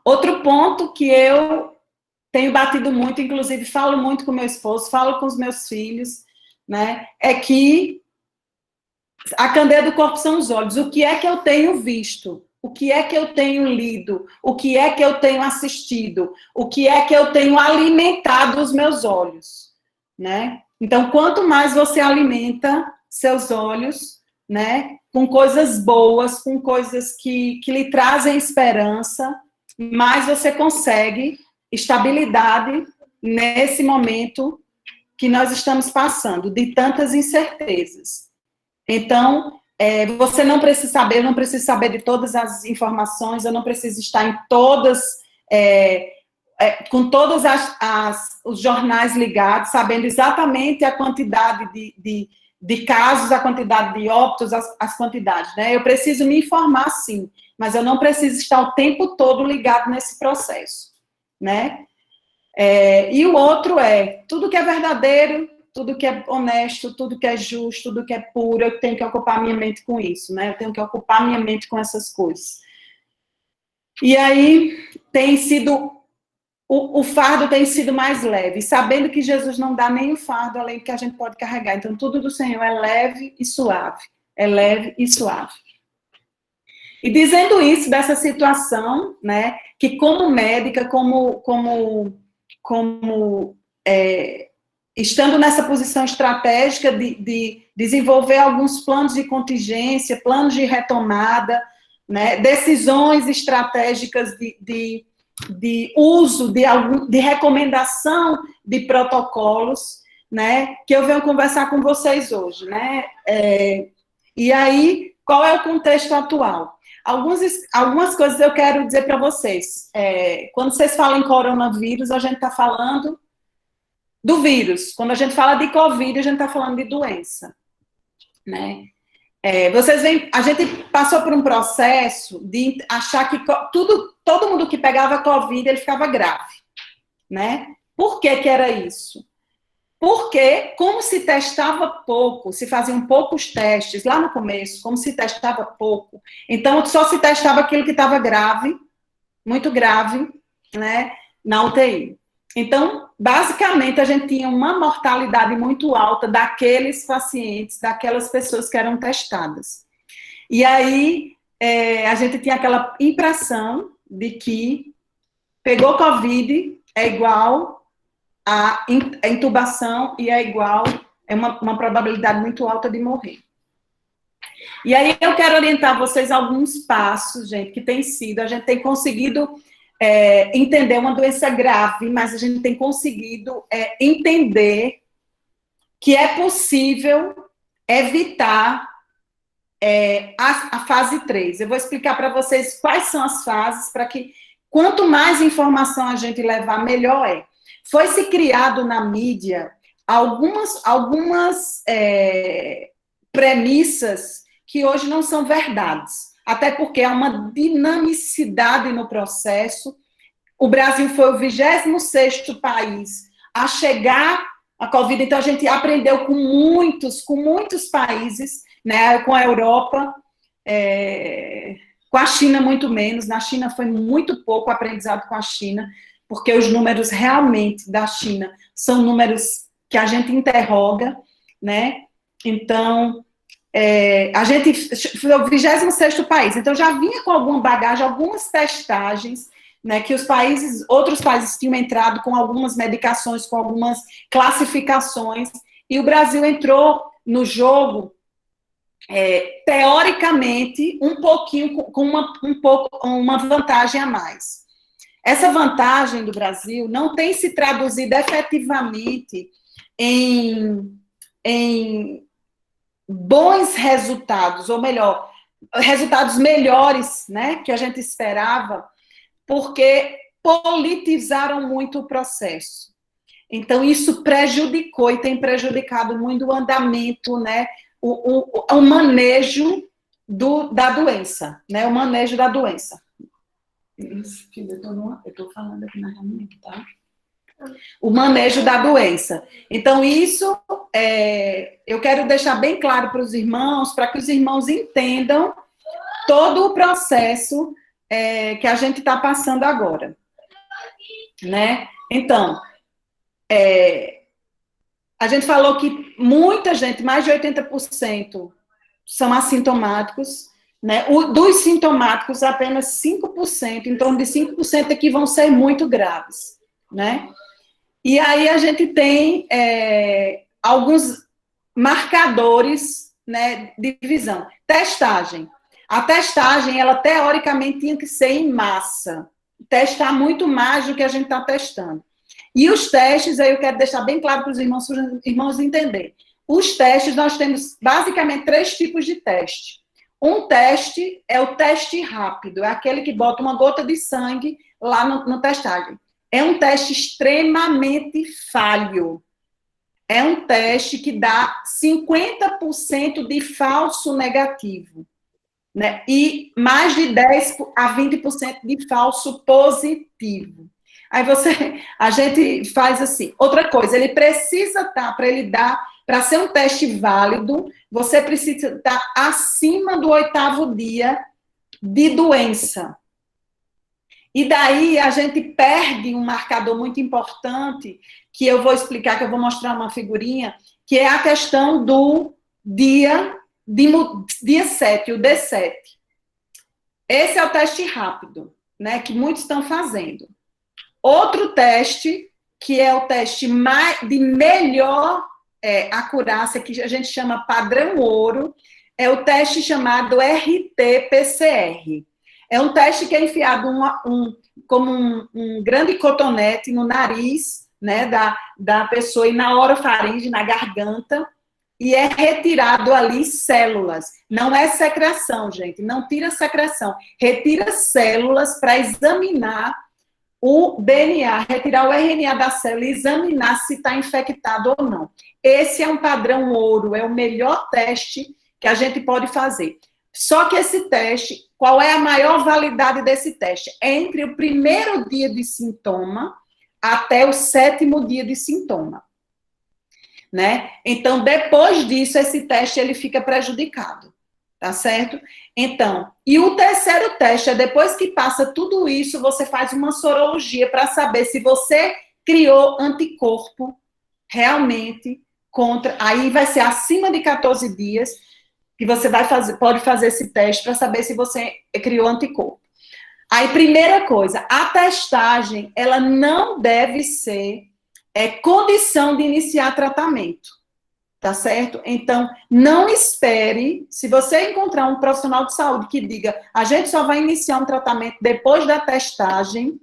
Outro ponto que eu tenho batido muito, inclusive falo muito com meu esposo, falo com os meus filhos, né, é que a candeia do corpo são os olhos. O que é que eu tenho visto? O que é que eu tenho lido? O que é que eu tenho assistido? O que é que eu tenho alimentado os meus olhos? Né? Então, quanto mais você alimenta seus olhos, né, com coisas boas, com coisas que lhe trazem esperança, mais você consegue estabilidade nesse momento que nós estamos passando, de tantas incertezas. Então, você não precisa saber, eu não preciso saber de todas as informações, eu não preciso estar em todas, com todos os jornais ligados, sabendo exatamente a quantidade de casos, a quantidade de óbitos, as quantidades, né? Eu preciso me informar, sim, mas eu não preciso estar o tempo todo ligado nesse processo, né? E o outro tudo que é verdadeiro, tudo que é honesto, tudo que é justo, tudo que é puro, eu tenho que ocupar minha mente com isso, né? Eu tenho que ocupar minha mente com essas coisas. E aí, tem sido, o fardo tem sido mais leve, sabendo que Jesus não dá nem o fardo além do que a gente pode carregar. Então, tudo do Senhor é leve e suave. É leve e suave. E dizendo isso, dessa situação, né, que como médica, estando nessa posição estratégica de desenvolver alguns planos de contingência, planos de retomada, né, decisões estratégicas de uso, de recomendação de protocolos, né, que eu venho conversar com vocês hoje, né? E aí, qual é o contexto atual? Algumas coisas eu quero dizer para vocês. Quando vocês falam em coronavírus, a gente está falando do vírus. Quando a gente fala de Covid, a gente está falando de doença, né? A gente passou por um processo de achar que todo mundo que pegava Covid, ele ficava grave, né? Por que era isso? Porque, como se testava pouco, se faziam poucos testes, lá no começo, como se testava pouco, então só se testava aquilo que estava grave, muito grave, né, na UTI. Então, basicamente, a gente tinha uma mortalidade muito alta daqueles pacientes, daquelas pessoas que eram testadas. E aí, a gente tinha aquela impressão de que pegou Covid é igual a intubação e é igual, é uma probabilidade muito alta de morrer. E aí eu quero orientar vocês a alguns passos, gente, que tem sido, a gente tem conseguido entender uma doença grave, mas a gente tem conseguido entender que é possível evitar a fase 3. Eu vou explicar para vocês quais são as fases, para que quanto mais informação a gente levar, melhor é. Foi-se criado na mídia algumas premissas que hoje não são verdades, até porque há uma dinamicidade no processo. O Brasil foi o 26º país a chegar à Covid, então a gente aprendeu com muitos países, né, com a Europa, com a China muito menos. Na China foi muito pouco aprendizado com a China, porque os números realmente da China são números que a gente interroga, né? Então, a gente foi o 26º país, então já vinha com alguma bagagem, algumas testagens, né, que outros países tinham entrado com algumas medicações, com algumas classificações, e o Brasil entrou no jogo, teoricamente, um pouquinho, com uma vantagem a mais. Essa vantagem do Brasil não tem se traduzido efetivamente em bons resultados, ou melhor, resultados melhores, né, que a gente esperava, porque politizaram muito o processo. Então, isso prejudicou e tem prejudicado muito o andamento, né, o manejo da doença, né, o manejo da doença. Eu estou falando aqui na reunião, tá? O manejo da doença. Então, isso eu quero deixar bem claro para os irmãos, para que os irmãos entendam todo o processo que a gente está passando agora, né? Então, a gente falou que muita gente, mais de 80%, são assintomáticos, né? Dos sintomáticos, apenas 5%, em torno de 5% é que vão ser muito graves, né? E aí a gente tem alguns marcadores, né, de visão. Testagem. A testagem, ela teoricamente tinha que ser em massa. Testar muito mais do que a gente está testando. E os testes, aí eu quero deixar bem claro para os irmãos entenderem. Os testes, nós temos basicamente 3 tipos de teste. Um teste é o teste rápido, é aquele que bota uma gota de sangue lá no testagem. É um teste extremamente falho. É um teste que dá 50% de falso negativo, né? E mais de 10 a 20% de falso positivo. Aí a gente faz assim. Outra coisa, ele precisa estar, para ser um teste válido, você precisa estar acima do 8º dia de doença. E daí a gente perde um marcador muito importante, que eu vou explicar, que eu vou mostrar uma figurinha, que é a questão do dia 7, o D7. Esse é o teste rápido, né, que muitos estão fazendo. Outro teste, que é o teste de melhor acurácia, que a gente chama padrão ouro, é o teste chamado RT-PCR. É um teste que é enfiado como um grande cotonete no nariz, né, da pessoa, e na orofaringe, na garganta, e é retirado ali células. Não é secreção, gente, não tira secreção. Retira células para examinar o DNA, retirar o RNA da célula e examinar se está infectado ou não. Esse é um padrão ouro, é o melhor teste que a gente pode fazer. Só que esse teste, qual é a maior validade desse teste? É entre o 1º dia de sintoma até o 7º dia de sintoma, né? Então, depois disso, esse teste ele fica prejudicado, tá certo? Então, e o 3º teste é depois que passa tudo isso, você faz uma sorologia para saber se você criou anticorpo realmente contra, aí vai ser acima de 14 dias, que você pode fazer esse teste para saber se você criou anticorpo. Aí, primeira coisa, a testagem, ela não deve ser condição de iniciar tratamento, tá certo? Então, não espere, se você encontrar um profissional de saúde que diga, a gente só vai iniciar um tratamento depois da testagem,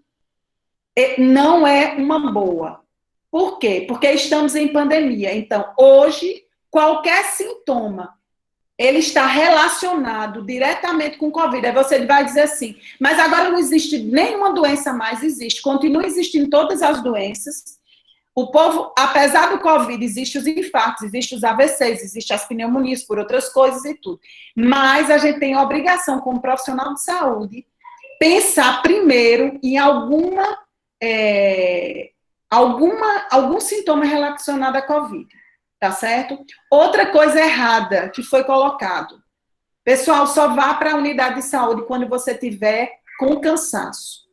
não é uma boa. Por quê? Porque estamos em pandemia. Então, hoje, qualquer sintoma, ele está relacionado diretamente com o Covid. Aí você vai dizer assim, mas agora não existe nenhuma doença mais, existe. Continua existindo todas as doenças. O povo, apesar do Covid, existem os infartos, existem os AVCs, existem as pneumonias por outras coisas e tudo. Mas a gente tem a obrigação, como profissional de saúde, pensar primeiro em algum sintoma relacionado à Covid. Tá certo? Outra coisa errada que foi colocado. Pessoal, só vá para a unidade de saúde quando você tiver com cansaço.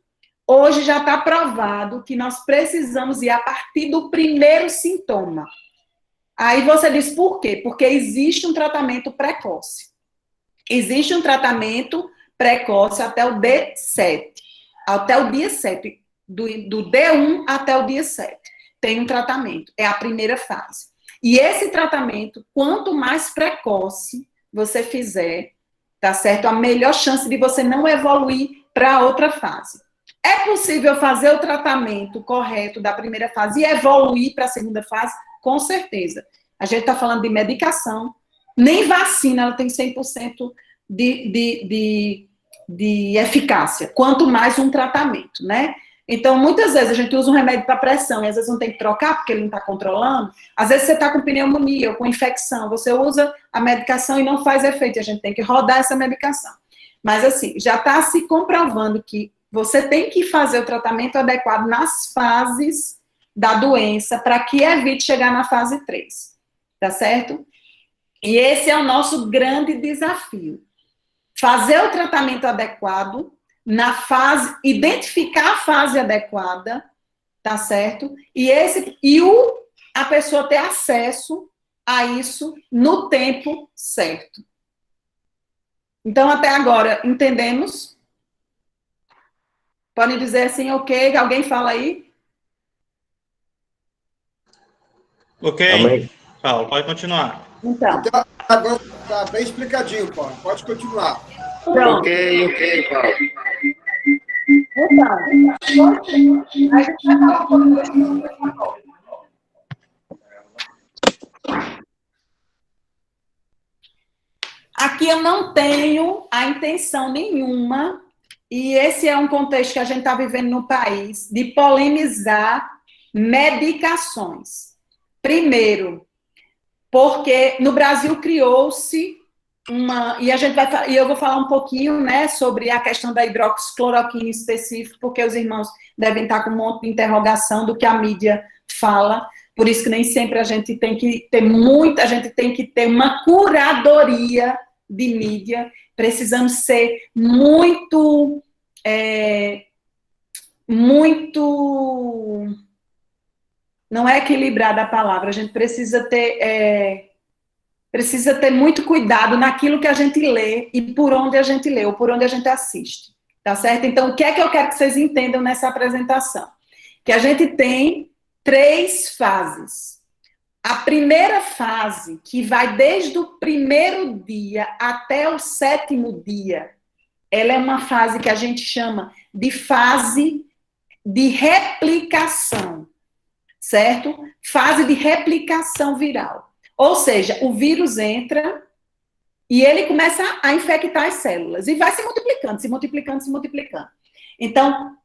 Hoje já está provado que nós precisamos ir a partir do primeiro sintoma. Aí você diz por quê? Porque existe um tratamento precoce. Existe um tratamento precoce até o D7. Até o dia 7. Do D1 até o dia 7. Tem um tratamento. É a primeira fase. E esse tratamento, quanto mais precoce você fizer, tá certo? A melhor chance de você não evoluir para outra fase. É possível fazer o tratamento correto da primeira fase e evoluir para a segunda fase? Com certeza. A gente está falando de medicação, nem vacina ela tem 100% de eficácia, quanto mais um tratamento, né? Então, muitas vezes a gente usa um remédio para pressão e às vezes não tem que trocar porque ele não está controlando. Às vezes você está com pneumonia ou com infecção, você usa a medicação e não faz efeito, e a gente tem que rodar essa medicação. Mas assim, já está se comprovando que você tem que fazer o tratamento adequado nas fases da doença para que evite chegar na fase 3, tá certo? E esse é o nosso grande desafio. Fazer o tratamento adequado na fase, identificar a fase adequada, tá certo? A pessoa ter acesso a isso no tempo certo. Então, até agora, entendemos? Podem dizer assim, ok? Alguém fala aí? Ok. Amém. Paulo, pode continuar. Então, Agora está bem explicadinho, Paulo. Pode continuar. pronto. Ok, Paulo. Então, a gente vai falar um pouco disso agora. Aqui eu não tenho a intenção nenhuma, e esse é um contexto que a gente está vivendo no país, de polemizar medicações. Primeiro, porque no Brasil criou-se e eu vou falar um pouquinho, né, sobre a questão da hidroxicloroquina em específico, porque os irmãos devem estar com um monte de interrogação do que a mídia fala, por isso que nem sempre a gente tem que ter uma curadoria de mídia, precisamos ser muito não é equilibrada a palavra, a gente precisa ter muito cuidado naquilo que a gente lê e por onde a gente lê, ou por onde a gente assiste, tá certo? Então, o que é que eu quero que vocês entendam nessa apresentação? Que a gente tem 3 fases. A primeira fase, que vai desde o primeiro dia até o 7º dia, ela é uma fase que a gente chama de fase de replicação, certo? Fase de replicação viral. Ou seja, o vírus entra e ele começa a infectar as células e vai se multiplicando, se multiplicando, se multiplicando. Então,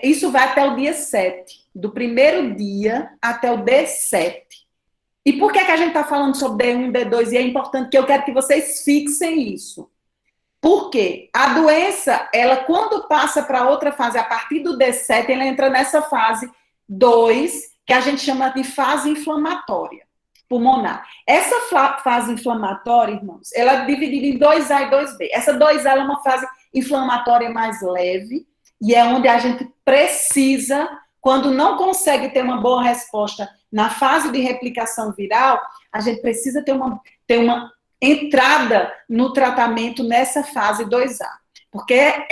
isso vai até o dia 7, do primeiro dia até o D7. E por que a gente está falando sobre D1, D2? E é importante que eu quero que vocês fixem isso. Por quê? A doença, ela quando passa para outra fase, a partir do D7, ela entra nessa fase 2, que a gente chama de fase inflamatória pulmonar. Essa fase inflamatória, irmãos, ela é dividida em 2A e 2B. Essa 2A é uma fase inflamatória mais leve, e é onde a gente precisa, quando não consegue ter uma boa resposta na fase de replicação viral, a gente precisa ter ter uma entrada no tratamento nessa fase 2A. Porque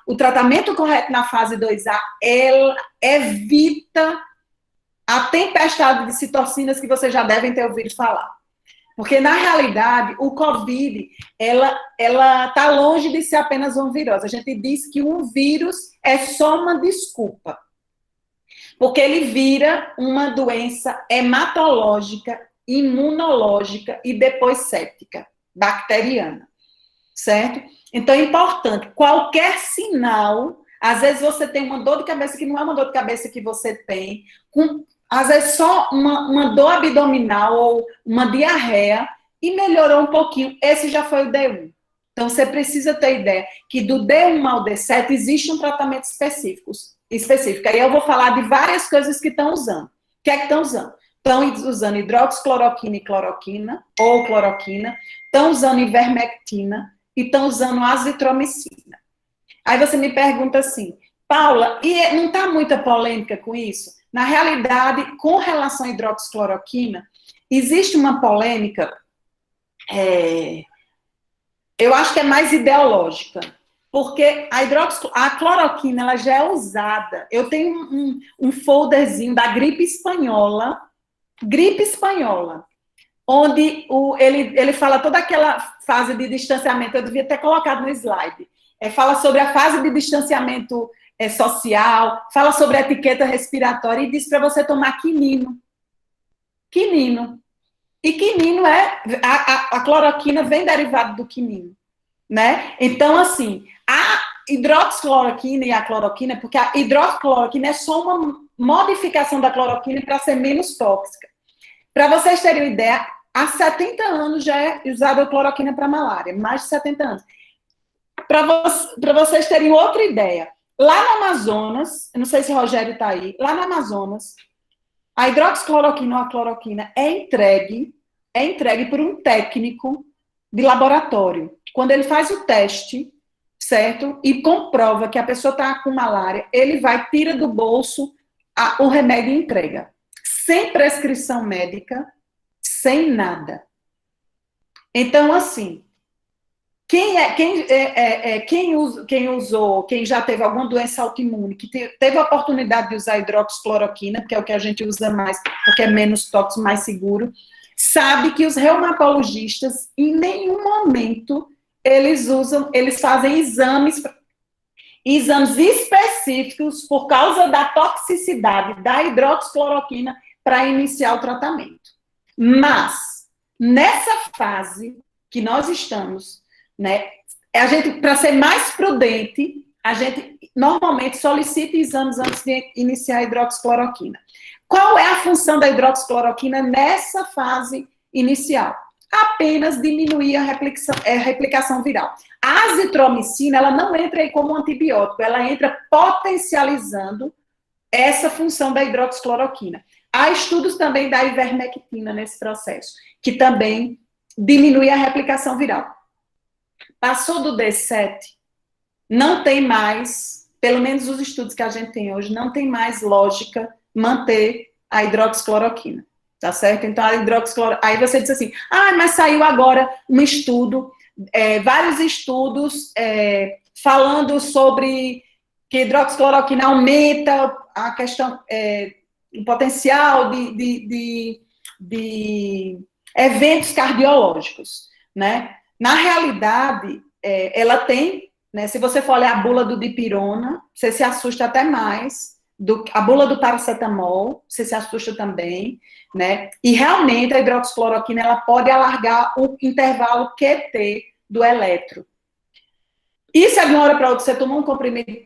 o tratamento correto na fase 2A, ela evita a tempestade de citocinas que vocês já devem ter ouvido falar. Porque, na realidade, o COVID, ela está longe de ser apenas uma virose. A gente diz que um vírus é só uma desculpa. Porque ele vira uma doença hematológica, imunológica e depois séptica, bacteriana. Certo? Então, é importante, qualquer sinal, às vezes você tem uma dor de cabeça que não é uma dor de cabeça que você tem, às vezes só uma dor abdominal ou uma diarreia, e melhorou um pouquinho. Esse já foi o D1. Então, você precisa ter ideia que do D1 ao D7 existe um tratamento específico. Aí eu vou falar de várias coisas que estão usando. O que é que estão usando? Estão usando hidroxicloroquina e cloroquina, ou cloroquina, estão usando ivermectina e estão usando azitromicina. Aí você me pergunta assim, Paula, e não está muita polêmica com isso? Na realidade, com relação à hidroxicloroquina, existe uma polêmica, eu acho que é mais ideológica, porque a cloroquina ela já é usada. Eu tenho um folderzinho da gripe espanhola, onde ele fala toda aquela fase de distanciamento, eu devia ter colocado no slide, fala sobre a fase de distanciamento social, fala sobre a etiqueta respiratória e diz para você tomar quinino. E quinino a cloroquina vem derivado do quinino, né? Então, assim, a hidroxicloroquina e a cloroquina, porque a hidroxicloroquina é só uma modificação da cloroquina para ser menos tóxica. Para vocês terem uma ideia, há 70 anos já é usada a cloroquina para malária, mais de 70 anos. Para vocês terem outra ideia, lá no Amazonas, eu não sei se o Rogério está aí, lá no Amazonas, a hidroxicloroquina ou a cloroquina é entregue por um técnico de laboratório. Quando ele faz o teste, certo? E comprova que a pessoa está com malária, ele vai, tira do bolso o remédio e entrega. Sem prescrição médica, sem nada. Então, assim, quem já teve alguma doença autoimune, que teve a oportunidade de usar hidroxicloroquina, que é o que a gente usa mais, porque é menos tóxico, mais seguro, sabe que os reumatologistas, em nenhum momento, eles fazem exames específicos por causa da toxicidade da hidroxicloroquina para iniciar o tratamento. Mas, nessa fase que nós estamos, né, a gente, para ser mais prudente, a gente normalmente solicita exames antes de iniciar a hidroxicloroquina. Qual é a função da hidroxicloroquina nessa fase inicial? Apenas diminuir a replicação viral. A azitromicina, ela não entra aí como antibiótico, ela entra potencializando essa função da hidroxicloroquina. Há estudos também da ivermectina nesse processo, que também diminui a replicação viral. Passou do D7, não tem mais, pelo menos os estudos que a gente tem hoje, não tem mais lógica manter a hidroxicloroquina, tá certo? Então, a hidroxicloroquina, aí você diz assim, mas saiu agora um estudo, vários estudos falando sobre que a hidroxicloroquina aumenta a questão, o potencial de eventos cardiológicos, né? Na realidade, ela tem, né, se você for olhar a bula do dipirona, você se assusta até mais, a bula do paracetamol, você se assusta também, né? E realmente a hidroxicloroquina, ela pode alargar o intervalo QT do eletro. E se de uma hora para outra você tomou um comprimido,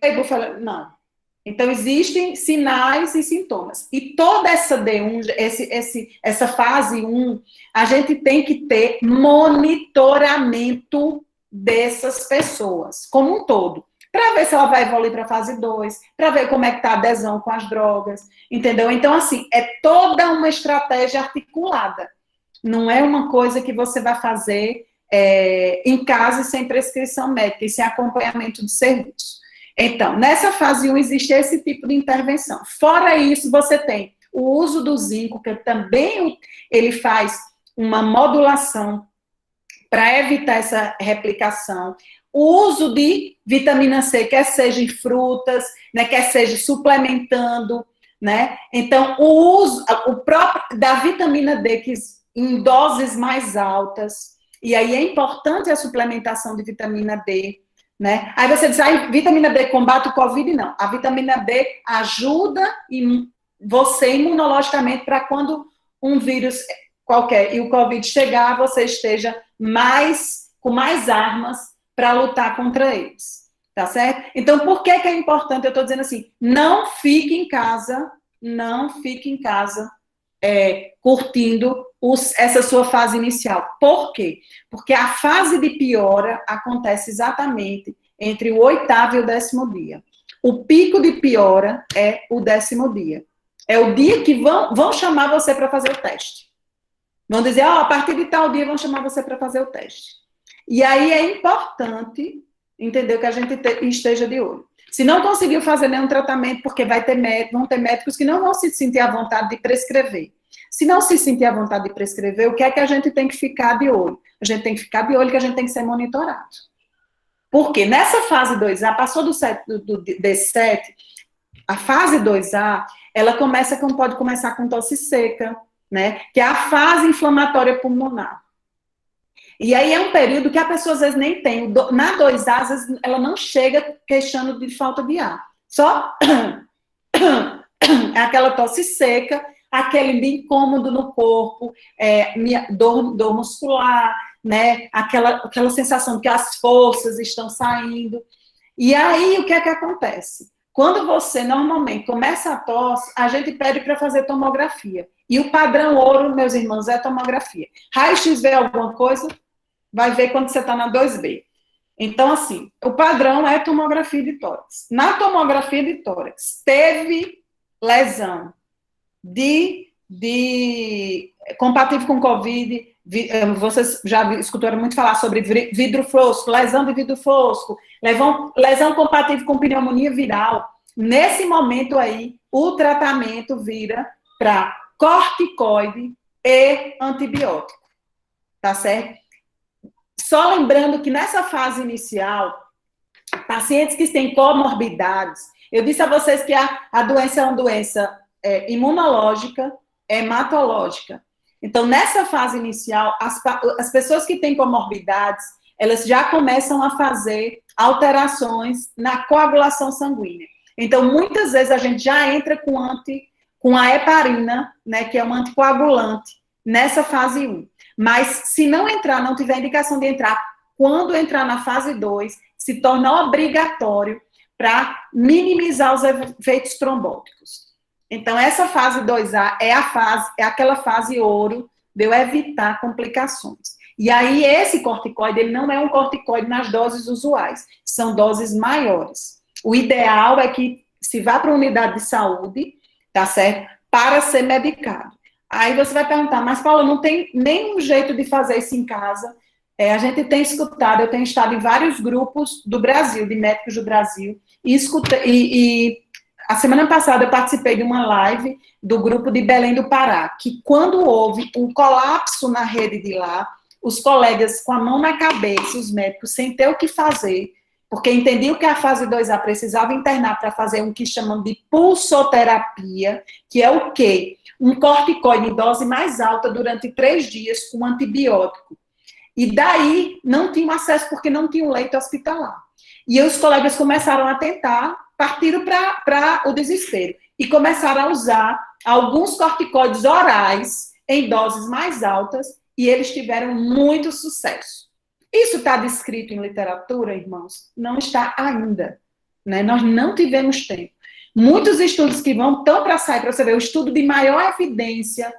não. Então, existem sinais e sintomas. E toda essa D1, essa fase 1, a gente tem que ter monitoramento dessas pessoas, como um todo. Para ver se ela vai evoluir para a fase 2, para ver como é que está a adesão com as drogas, entendeu? Então, assim, é toda uma estratégia articulada. Não é uma coisa que você vai fazer em casa sem prescrição médica e sem acompanhamento de serviço. Então, nessa fase 1 existe esse tipo de intervenção. Fora isso, você tem o uso do zinco, que também ele faz uma modulação para evitar essa replicação. O uso de vitamina C, quer seja em frutas, né, quer seja suplementando, né? Então, o próprio da vitamina D, que em doses mais altas, e aí é importante a suplementação de vitamina D, né? Aí você diz, vitamina D combate o Covid? Não. A vitamina D ajuda você imunologicamente para quando um vírus qualquer e o Covid chegar, você esteja com mais armas para lutar contra eles, tá certo? Então, por que é importante? Eu estou dizendo assim, não fique em casa curtindo essa sua fase inicial. Por quê? Porque a fase de piora acontece exatamente entre o 8º e o 10º dia. O pico de piora é o 10º dia. É o dia que vão chamar você para fazer o teste. Vão dizer, a partir de tal dia vão chamar você para fazer o teste. E aí é importante, entendeu, que a gente esteja de olho. Se não conseguiu fazer nenhum tratamento, porque vão ter médicos que não vão se sentir à vontade de prescrever. Se não se sentir à vontade de prescrever, o que é que a gente tem que ficar de olho? A gente tem que ficar de olho que a gente tem que ser monitorado. Porque nessa fase 2A, passou do D7, a fase 2A, ela pode começar com tosse seca, né? Que é a fase inflamatória pulmonar. E aí é um período que a pessoa às vezes nem tem. Na 2A, às vezes ela não chega queixando de falta de ar. Só é aquela tosse seca, aquele incômodo no corpo, dor muscular, né? Aquela sensação de que as forças estão saindo. E aí, o que é que acontece? Quando você, normalmente, começa a tosse, a gente pede para fazer tomografia. E o padrão ouro, meus irmãos, é tomografia. Raio-X vê alguma coisa, vai ver quando você está na 2B. Então, assim, o padrão é tomografia de tórax. Na tomografia de tórax, teve lesão compatível com Covid, vocês já escutaram muito falar sobre vidro fosco, lesão de vidro fosco, lesão compatível com pneumonia viral. Nesse momento aí, o tratamento vira para corticoide e antibiótico, tá certo? Só lembrando que nessa fase inicial, pacientes que têm comorbidades, eu disse a vocês que a doença é uma doença imunológica, hematológica. Então, nessa fase inicial, as pessoas que têm comorbidades, elas já começam a fazer alterações na coagulação sanguínea. Então, muitas vezes a gente já entra com a heparina, né, que é um anticoagulante, nessa fase 1. Mas, se não tiver indicação de entrar, quando entrar na fase 2, se torna obrigatório para minimizar os efeitos trombóticos. Então, essa fase 2A é aquela fase ouro de eu evitar complicações. E aí, esse corticoide, ele não é um corticoide nas doses usuais, são doses maiores. O ideal é que se vá para a unidade de saúde, tá certo? Para ser medicado. Aí você vai perguntar, mas Paula, não tem nenhum jeito de fazer isso em casa? A gente tem escutado, eu tenho estado em vários grupos do Brasil, de médicos do Brasil, e a semana passada eu participei de uma live do grupo de Belém do Pará, que quando houve um colapso na rede de lá, os colegas com a mão na cabeça, os médicos, sem ter o que fazer, porque entendiam que a fase 2A precisava internar para fazer um que chamam de pulsoterapia, que é o quê? Um corticoide em dose mais alta durante 3 dias com antibiótico. E daí não tinham acesso porque não tinham leito hospitalar. E os colegas começaram a tentar, partiram para o desespero. E começaram a usar alguns corticoides orais em doses mais altas e eles tiveram muito sucesso. Isso está descrito em literatura, irmãos? Não está ainda. Né? Nós não tivemos tempo. Muitos estudos que estão para sair, para você ver, o estudo de maior evidência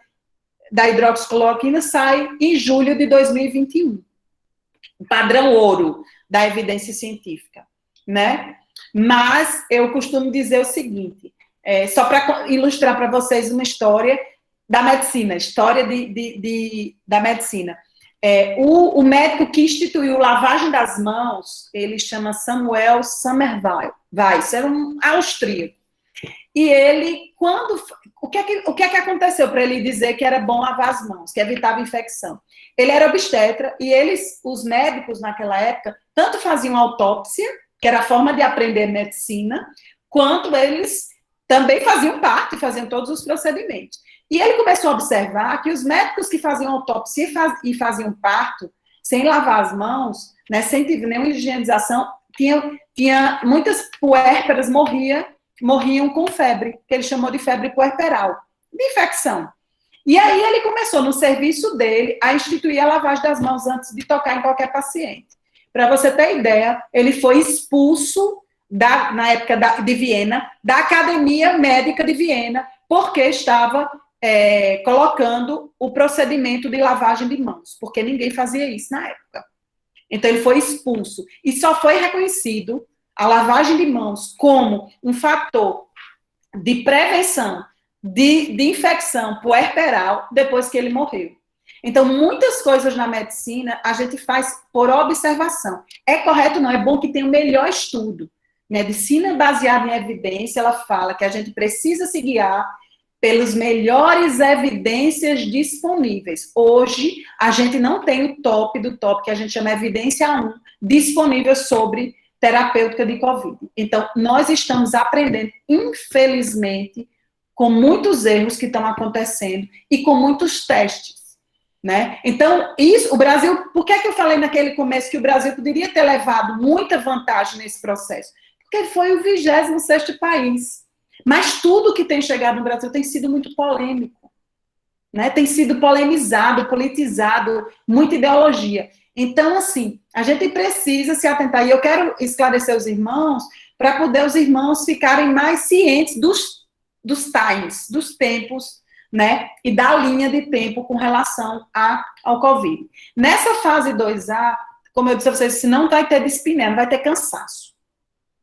da hidroxicloroquina sai em julho de 2021. O padrão ouro da evidência científica, né? Mas eu costumo dizer o seguinte, só para ilustrar para vocês uma história da medicina, história da medicina. O médico que instituiu lavagem das mãos, ele chama Samuel Semmelweis, era um austríaco. E ele, o que é que aconteceu para ele dizer que era bom lavar as mãos, que evitava infecção? Ele era obstetra e os médicos naquela época, tanto faziam autópsia, que era a forma de aprender medicina, quanto eles também faziam parto e faziam todos os procedimentos. E ele começou a observar que os médicos que faziam autópsia e faziam parto, sem lavar as mãos, né, sem ter nenhuma higienização, tinha muitas puérperas morriam com febre, que ele chamou de febre puerperal, de infecção. E aí ele começou, no serviço dele, a instituir a lavagem das mãos antes de tocar em qualquer paciente. Para você ter ideia, ele foi expulso, na época de Viena, da Academia Médica de Viena, porque estava colocando o procedimento de lavagem de mãos, porque ninguém fazia isso na época. Então, ele foi expulso. E só foi reconhecido a lavagem de mãos como um fator de prevenção de infecção puerperal depois que ele morreu. Então, muitas coisas na medicina a gente faz por observação. É correto? Não, é bom que tenha o melhor estudo. Medicina baseada em evidência, ela fala que a gente precisa se guiar pelas melhores evidências disponíveis. Hoje, a gente não tem o top do top, que a gente chama evidência 1, disponível sobre terapêutica de Covid. Então, nós estamos aprendendo, infelizmente, com muitos erros que estão acontecendo e com muitos testes, né? Então, o Brasil, por que eu falei naquele começo que o Brasil poderia ter levado muita vantagem nesse processo? Porque foi o 26º país. Mas tudo que tem chegado no Brasil tem sido muito polêmico, né? Tem sido polemizado, politizado, muita ideologia. Então, assim, a gente precisa se atentar. E eu quero esclarecer os irmãos para poder os irmãos ficarem mais cientes dos times, dos tempos, né? E da linha de tempo com relação ao Covid. Nessa fase 2A, como eu disse a vocês, se não vai ter dispneia, não vai ter cansaço.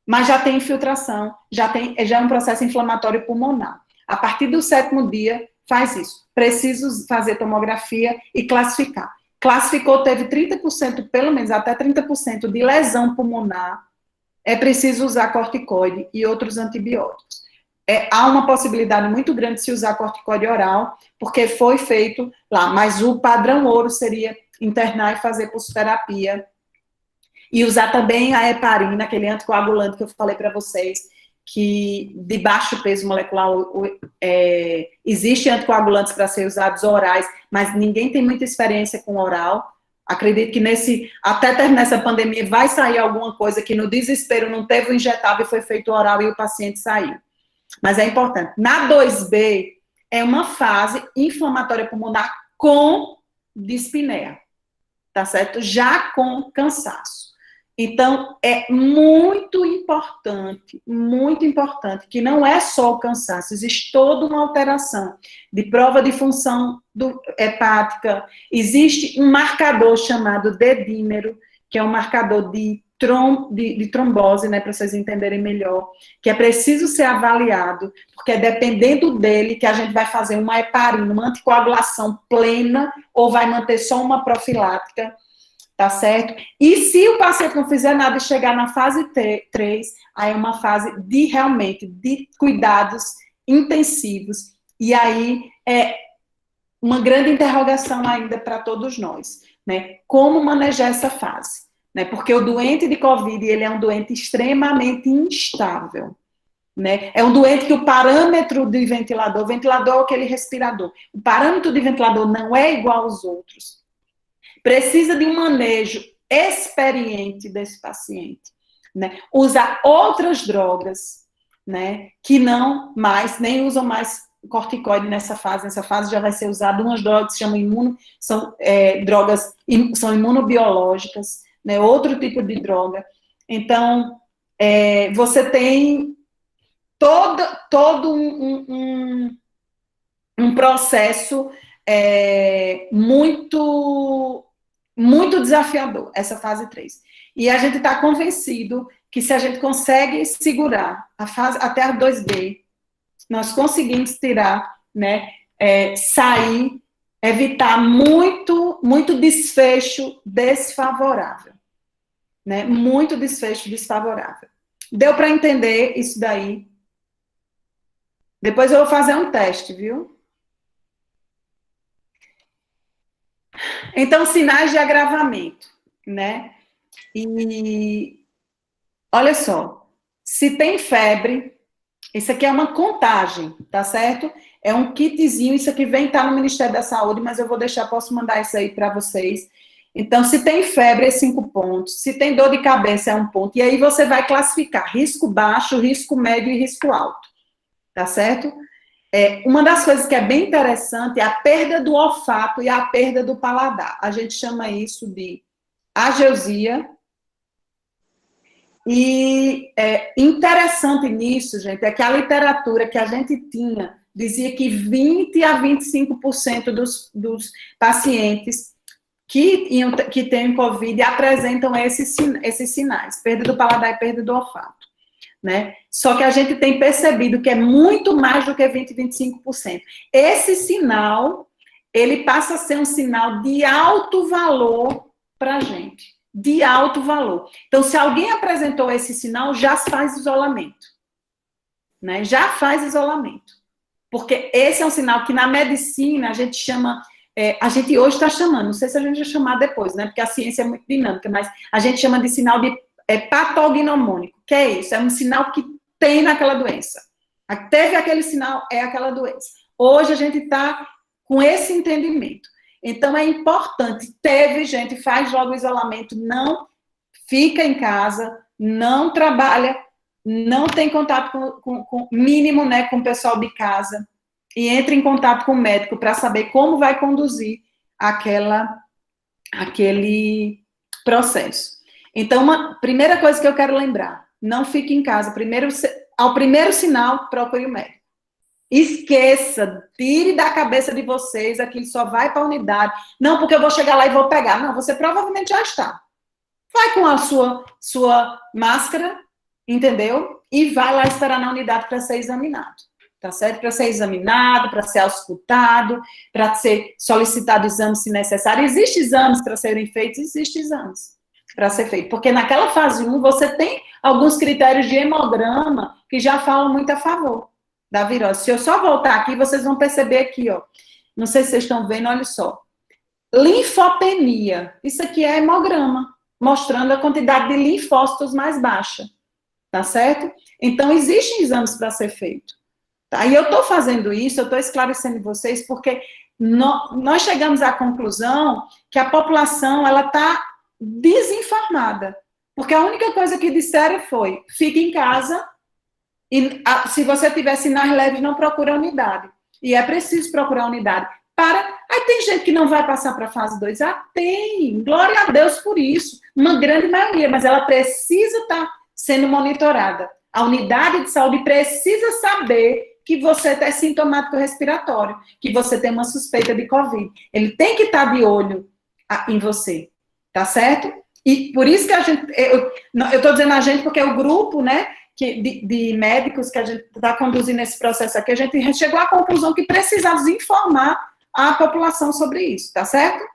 Mas já tem infiltração, já é um processo inflamatório pulmonar. A partir do 7º dia, faz isso. Preciso fazer tomografia e classificar. Classificou, teve 30%, pelo menos até 30% de lesão pulmonar, é preciso usar corticoide e outros antibióticos. Há uma possibilidade muito grande de se usar corticoide oral, porque foi feito lá, mas o padrão ouro seria internar e fazer pulsoterapia. E usar também a heparina, aquele anticoagulante que eu falei para vocês, que de baixo peso molecular, existe anticoagulantes para ser usados orais, mas ninguém tem muita experiência com oral. Acredito que até terminar essa pandemia vai sair alguma coisa que no desespero não teve o injetável e foi feito oral e o paciente saiu. Mas é importante. Na 2B, é uma fase inflamatória pulmonar com dispneia, tá certo? Já com cansaço. Então, é muito importante que não é só o cansaço, existe toda uma alteração de prova de função hepática, existe um marcador chamado D-dímero, que é um marcador de trombose, né, para vocês entenderem melhor, que é preciso ser avaliado, porque é dependendo dele que a gente vai fazer uma heparina, uma anticoagulação plena, ou vai manter só uma profilática, tá certo? E se o paciente não fizer nada e chegar na fase 3, aí é uma fase realmente de cuidados intensivos, e aí é uma grande interrogação ainda para todos nós, né? Como manejar essa fase, né? Porque o doente de Covid, ele é um doente extremamente instável, né? É um doente que o parâmetro de ventilador, o ventilador é aquele respirador, o parâmetro de ventilador não é igual aos outros. Precisa de um manejo experiente desse paciente, né? Usar outras drogas, né? Que nem usam mais corticoide nessa fase. Nessa fase já vai ser usado umas drogas que se chamam são imunobiológicas, né? Outro tipo de droga. Então, você tem todo um processo muito desafiador, essa fase 3. E a gente está convencido que se a gente consegue segurar a fase até a 2B, nós conseguimos tirar, né, sair, evitar muito desfecho desfavorável, né, muito desfecho desfavorável. Deu para entender isso daí? Depois eu vou fazer um teste, viu? Então, sinais de agravamento, né? E olha só, se tem febre, isso aqui é uma contagem, tá certo? É um kitzinho, isso aqui vem estar no Ministério da Saúde, mas eu vou deixar, posso mandar isso aí para vocês. Então, se tem febre, é 5 pontos. Se tem dor de cabeça, é 1 ponto. E aí você vai classificar risco baixo, risco médio e risco alto, tá certo? Uma das coisas que é bem interessante é a perda do olfato e a perda do paladar. A gente chama isso de ageusia. E interessante nisso, gente, é que a literatura que a gente tinha dizia que 20 a 25% dos pacientes que têm Covid apresentam esses sinais, perda do paladar e perda do olfato, né? Só que a gente tem percebido que é muito mais do que 20 a 25%. Esse sinal, ele passa a ser um sinal de alto valor para a gente. De alto valor. Então, se alguém apresentou esse sinal, já faz isolamento. Né? Já faz isolamento. Porque esse é um sinal que na medicina a gente chama, a gente hoje está chamando, não sei se a gente vai chamar depois, né? Porque a ciência é muito dinâmica, mas a gente chama de sinal de patognomônico. Que é isso? É um sinal que tem naquela doença. Teve aquele sinal, é aquela doença. Hoje a gente está com esse entendimento. Então, é importante, teve gente, faz logo isolamento, não fica em casa, não trabalha, não tem contato com mínimo, né, com o pessoal de casa, e entra em contato com o médico para saber como vai conduzir aquele processo. Então, primeira coisa que eu quero lembrar, não fique em casa, ao primeiro sinal, procure o médico. Esqueça, tire da cabeça de vocês, aquilo só vai para a unidade. Não, porque eu vou chegar lá e vou pegar. Não, você provavelmente já está. Vai com a sua máscara, entendeu? E vai lá esperar na unidade para ser examinado. Tá certo? Para ser examinado, para ser auscultado, para ser solicitado exame se necessário. Existem exames para serem feitos? Existem exames para ser feito. Porque naquela fase 1, você tem alguns critérios de hemograma que já falam muito a favor da virose. Se eu só voltar aqui, vocês vão perceber aqui, ó. Não sei se vocês estão vendo, olha só. Linfopenia. Isso aqui é hemograma, mostrando a quantidade de linfócitos mais baixa. Tá certo? Então, existem exames para ser feito. Tá? E eu estou fazendo isso, eu estou esclarecendo vocês, porque nós chegamos à conclusão que a população, ela está desinformada. Porque a única coisa que disseram foi, fique em casa, e se você tiver sinais leves, não procura a unidade. E é preciso procurar a unidade. Aí tem gente que não vai passar para a fase 2. Tem. Glória a Deus por isso. Uma grande maioria. Mas ela precisa estar sendo monitorada. A unidade de saúde precisa saber que você é sintomático respiratório, que você tem uma suspeita de Covid. Ele tem que estar de olho em você. Tá certo? E por isso que a gente... Eu estou dizendo a gente porque é o grupo, né? De médicos que a gente está conduzindo esse processo aqui, a gente chegou à conclusão que precisamos informar a população sobre isso, tá certo?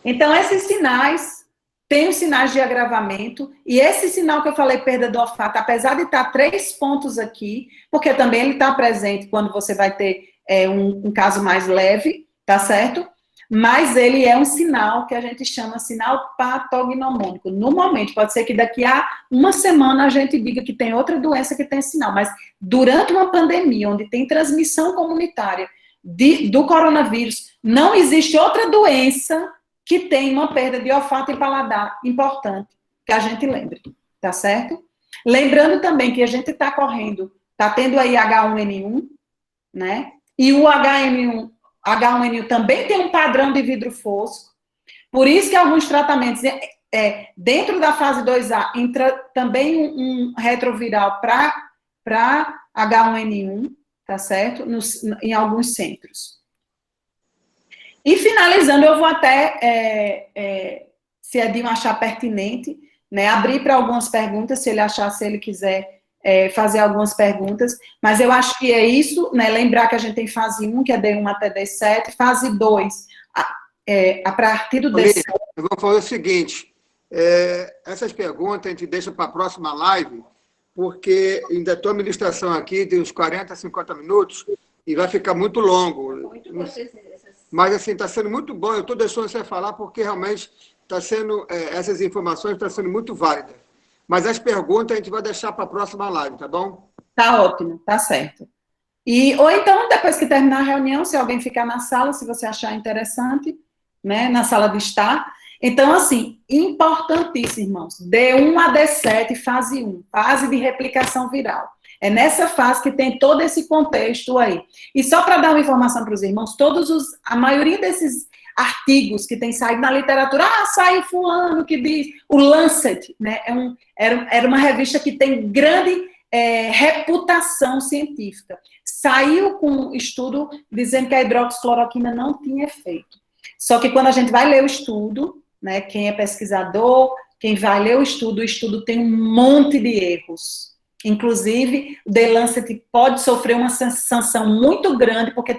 Então, esses sinais, tem os sinais de agravamento, e esse sinal que eu falei, perda do olfato, apesar de estar 3 pontos aqui, porque também ele está presente quando você vai ter um caso mais leve, tá certo? Mas ele é um sinal que a gente chama sinal patognomônico. No momento, pode ser que daqui a uma semana a gente diga que tem outra doença que tem sinal, mas durante uma pandemia, onde tem transmissão comunitária do coronavírus, não existe outra doença que tem uma perda de olfato e paladar importante, que a gente lembre, tá certo? Lembrando também que a gente está tendo aí H1N1, né? E o H1N1 também tem um padrão de vidro fosco, por isso que alguns tratamentos, dentro da fase 2A, entra também um retroviral para H1N1, tá certo? Em alguns centros. E finalizando, eu vou até, se Edinho achar pertinente, né, abrir para algumas perguntas, se ele quiser fazer algumas perguntas, mas eu acho que é isso, né, lembrar que a gente tem fase 1, que é D1 até D7, fase 2, a partir do D7... Eu vou fazer o seguinte, essas perguntas a gente deixa para a próxima live, porque ainda estou a ministração aqui, tem uns 40, 50 minutos, e vai ficar muito longo. Mas, assim, está sendo muito bom. Eu estou deixando você falar, porque realmente está sendo, essas informações estão sendo muito válidas. Mas as perguntas a gente vai deixar para a próxima live, tá bom? Tá ótimo, tá certo. Ou então, depois que terminar a reunião, se alguém ficar na sala, se você achar interessante, né, na sala de estar. Então, assim, importantíssimo, irmãos, D1 a D7, fase 1, fase de replicação viral. É nessa fase que tem todo esse contexto aí. E só para dar uma informação para os irmãos, a maioria desses artigos que tem saído na literatura, saiu fulano que diz, o Lancet, né, era uma revista que tem grande reputação científica. Saiu com um estudo dizendo que a hidroxicloroquina não tinha efeito. Só que quando a gente vai ler o estudo, né, quem é pesquisador, quem vai ler o estudo tem um monte de erros. Inclusive, o The Lancet pode sofrer uma sanção muito grande porque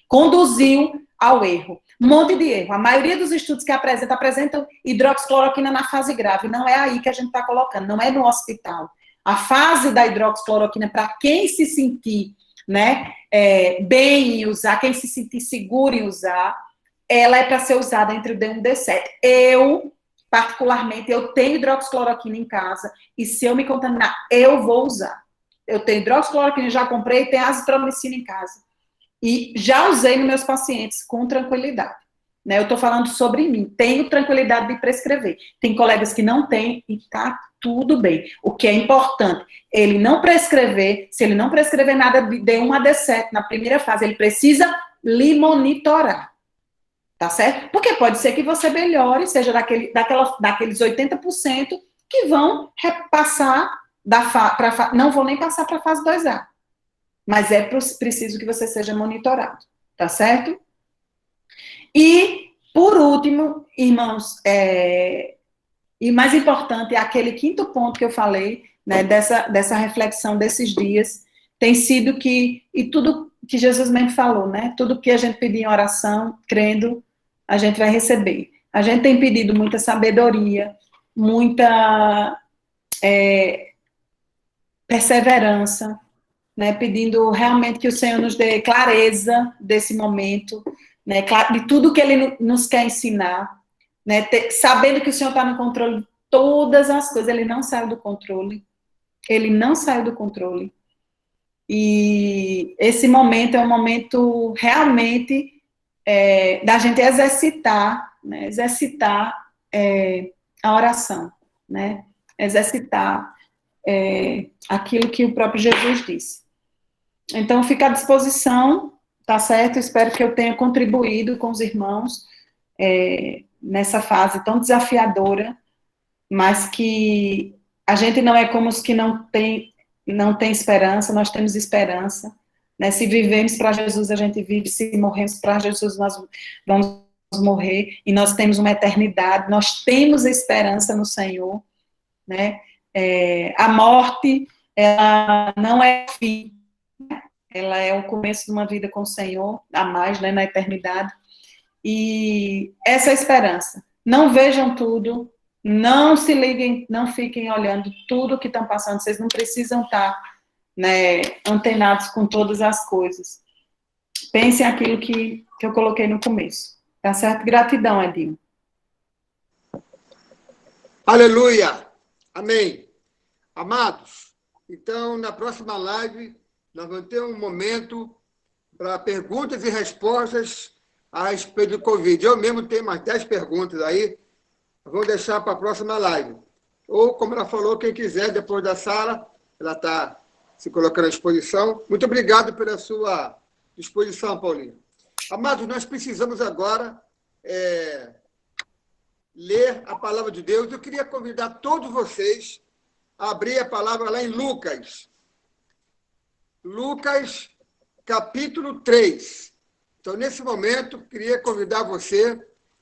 conduziu ao erro. Um monte de erro. A maioria dos estudos que apresentam hidroxicloroquina na fase grave. Não é aí que a gente está colocando, não é no hospital. A fase da hidroxicloroquina, para quem se sentir, né, bem em usar, quem se sentir seguro em usar, ela é para ser usada entre o D1 e o D7. Eu, particularmente, eu tenho hidroxicloroquina em casa, e se eu me contaminar, eu vou usar. Eu tenho hidroxicloroquina, já comprei, tenho azitromicina em casa. E já usei nos meus pacientes com tranquilidade. Né? Eu estou falando sobre mim. Tenho tranquilidade de prescrever. Tem colegas que não têm e tá tudo bem. O que é importante, ele não prescrever, se ele não prescrever nada de D1 a D7 na primeira fase, ele precisa lhe monitorar. Tá certo? Porque pode ser que você melhore, seja daqueles 80% que vão repassar não vão nem passar para a fase 2A. Mas é preciso que você seja monitorado. Tá certo? E, por último, irmãos, e mais importante, é aquele quinto ponto que eu falei, né, dessa reflexão desses dias, tem sido e tudo que Jesus mesmo falou, né, tudo que a gente pedir em oração, crendo, a gente vai receber. A gente tem pedido muita sabedoria, muita perseverança, né, pedindo realmente que o Senhor nos dê clareza desse momento, né, de tudo que Ele nos quer ensinar, né, sabendo que o Senhor está no controle de todas as coisas. Ele não saiu do controle. Ele não saiu do controle. E esse momento é um momento realmente da gente exercitar, né, a oração, né, exercitar aquilo que o próprio Jesus disse. Então, fica à disposição, tá certo? Espero que eu tenha contribuído com os irmãos nessa fase tão desafiadora, mas que a gente não é como os que não tem esperança, nós temos esperança, né? Se vivemos para Jesus, a gente vive, se morremos para Jesus, nós vamos morrer, e nós temos uma eternidade, nós temos esperança no Senhor, né? A morte, ela não é fim, ela é o começo de uma vida com o Senhor, a mais, né, na eternidade. E essa é a esperança. Não vejam tudo, não se liguem, não fiquem olhando tudo que estão passando, vocês não precisam estar, né, antenados com todas as coisas. Pensem aquilo que eu coloquei no começo. Tá certo? Gratidão, Edinho. Aleluia! Amém. Amados, então, na próxima live, nós vamos ter um momento para perguntas e respostas a respeito do Covid. Eu mesmo tenho mais 10 perguntas aí, vamos deixar para a próxima live. Ou, como ela falou, quem quiser, depois da sala, ela está se colocando à disposição. Muito obrigado pela sua disposição, Paulinho. Amados, nós precisamos agora ler a palavra de Deus. Eu queria convidar todos vocês a abrir a palavra lá em Lucas. Lucas, capítulo 3. Então, nesse momento, queria convidar você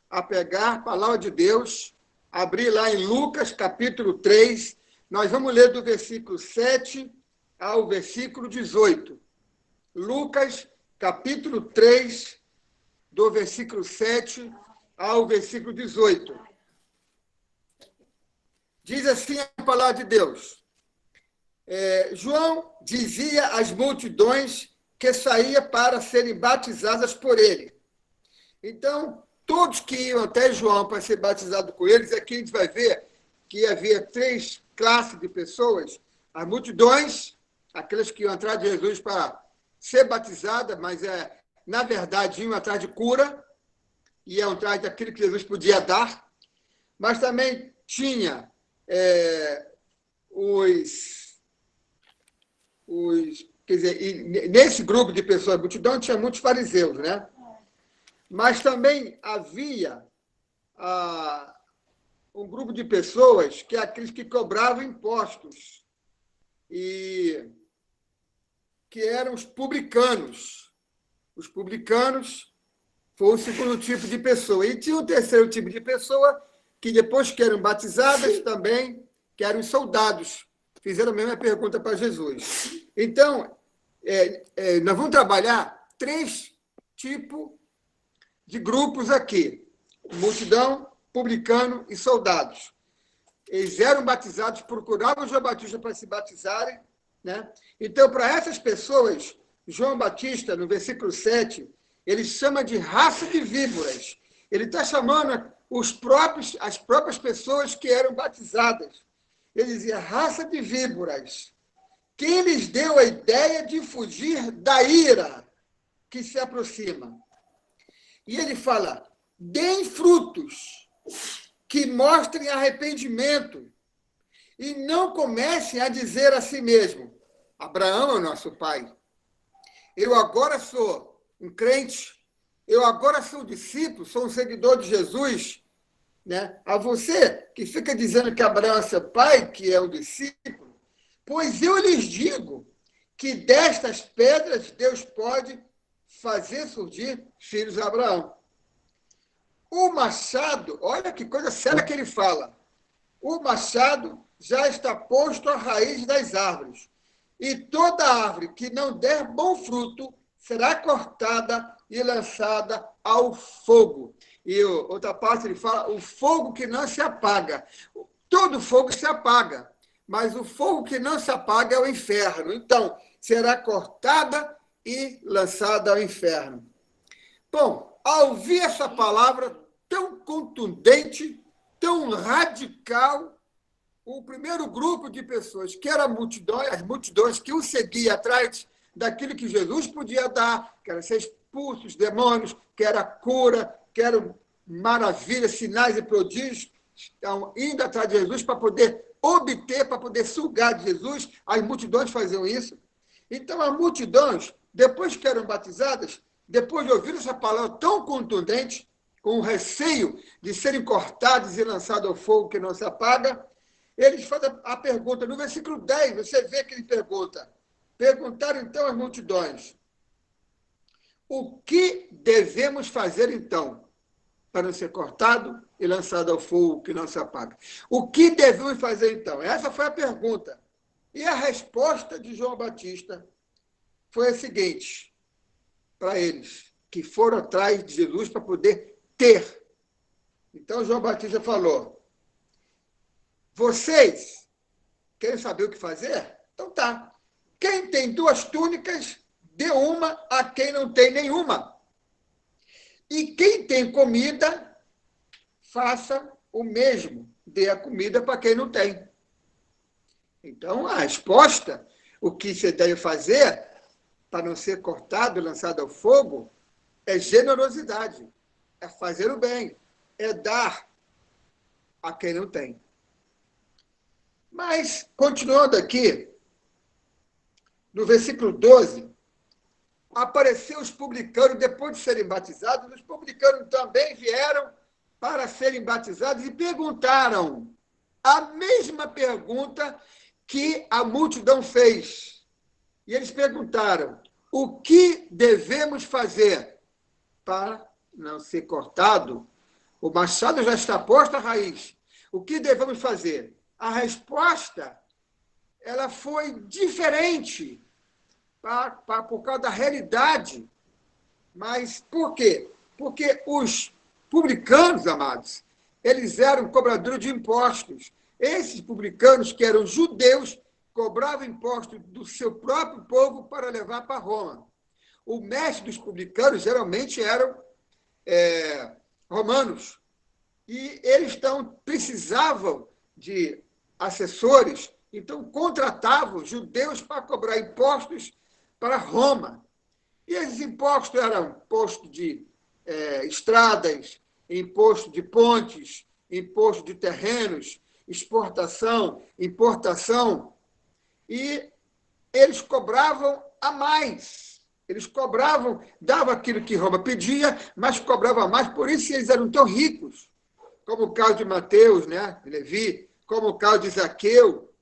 a pegar a palavra de Deus, abrir lá em Lucas, capítulo 3. Nós vamos ler do versículo 7 ao versículo 18. Lucas, capítulo 3, do versículo 7 ao versículo 18. Diz assim a palavra de Deus. João dizia às multidões que saía para serem batizadas por ele. Então, todos que iam até João para ser batizado com eles, aqui a gente vai ver que havia 3 classes de pessoas: as multidões, aqueles que iam atrás de Jesus para ser batizada, mas na verdade iam atrás de cura, iam atrás daquilo que Jesus podia dar, mas também tinha quer dizer, nesse grupo de pessoas, multidão, tinha muitos fariseus, né? Mas também havia um grupo de pessoas que é aqueles que cobravam impostos, e que eram os publicanos. Os publicanos foi o segundo tipo de pessoa. E tinha um terceiro tipo de pessoa, que depois que eram batizadas também, que eram os soldados. Fizeram a mesma pergunta para Jesus. Então, nós vamos trabalhar 3 tipos de grupos aqui: multidão, publicano e soldados. Eles eram batizados, procuravam João Batista para se batizarem, né? Então, para essas pessoas, João Batista, no versículo 7, ele chama de raça de víboras. Ele está chamando as próprias pessoas que eram batizadas. Ele dizia raça de víboras. Quem lhes deu a ideia de fugir da ira que se aproxima? E ele fala: deem frutos que mostrem arrependimento e não comecem a dizer a si mesmo: Abraão é nosso pai. Eu agora sou um crente, eu agora sou um discípulo, sou um seguidor de Jesus. Né? A você que fica dizendo que Abraão é seu pai, que é um discípulo, pois eu lhes digo que destas pedras Deus pode fazer surgir filhos de Abraão. O machado, olha que coisa séria que ele fala. O machado já está posto à raiz das árvores, e toda árvore que não der bom fruto será cortada e lançada ao fogo. E outra parte ele fala: o fogo que não se apaga. Todo fogo se apaga, mas o fogo que não se apaga é o inferno. Então, será cortada e lançada ao inferno. Bom, ao ouvir essa palavra tão contundente, tão radical, o primeiro grupo de pessoas, que era as multidões que o seguiam atrás daquilo que Jesus podia dar, que era ser expulso os demônios, que era cura, que eram maravilhas, sinais e prodígios, estão indo atrás de Jesus para poder obter, para poder sugar de Jesus. As multidões faziam isso. Então, as multidões, depois que eram batizadas, depois de ouvir essa palavra tão contundente, com o receio de serem cortados e lançados ao fogo que não se apaga, eles fazem a pergunta. No versículo 10, você vê que ele pergunta. Perguntaram, então, as multidões: o que devemos fazer, então, para não ser cortado e lançado ao fogo que não se apaga? O que devemos fazer, então? Essa foi a pergunta. E a resposta de João Batista foi a seguinte, para eles, que foram atrás de Jesus para poder ter. Então, João Batista falou: vocês querem saber o que fazer? Então tá. Quem tem 2 túnicas, dê uma a quem não tem nenhuma. E quem tem comida, faça o mesmo. Dê a comida para quem não tem. Então, a resposta, o que você deve fazer para não ser cortado e lançado ao fogo, é generosidade, é fazer o bem, é dar a quem não tem. Mas, continuando aqui, no versículo 12, apareceram os publicanos, depois de serem batizados, os publicanos também vieram para serem batizados e perguntaram a mesma pergunta que a multidão fez. E eles perguntaram: o que devemos fazer para não ser cortado? O machado já está posto à raiz. O que devemos fazer? A resposta ela foi diferente por causa da realidade. Mas por quê? Porque os publicanos, amados, eles eram cobradores de impostos. Esses publicanos, que eram judeus, cobrava impostos do seu próprio povo para levar para Roma. O mestre dos publicanos geralmente eram romanos. E eles precisavam de assessores, então contratavam judeus para cobrar impostos para Roma. E esses impostos eram imposto de estradas, imposto de pontes, imposto de terrenos, exportação, importação. E eles cobravam a mais. Eles cobravam, davam aquilo que Roma pedia, mas cobravam a mais. Por isso eles eram tão ricos, como o caso de Mateus, né, de Levi, como o caso de Zaqueu,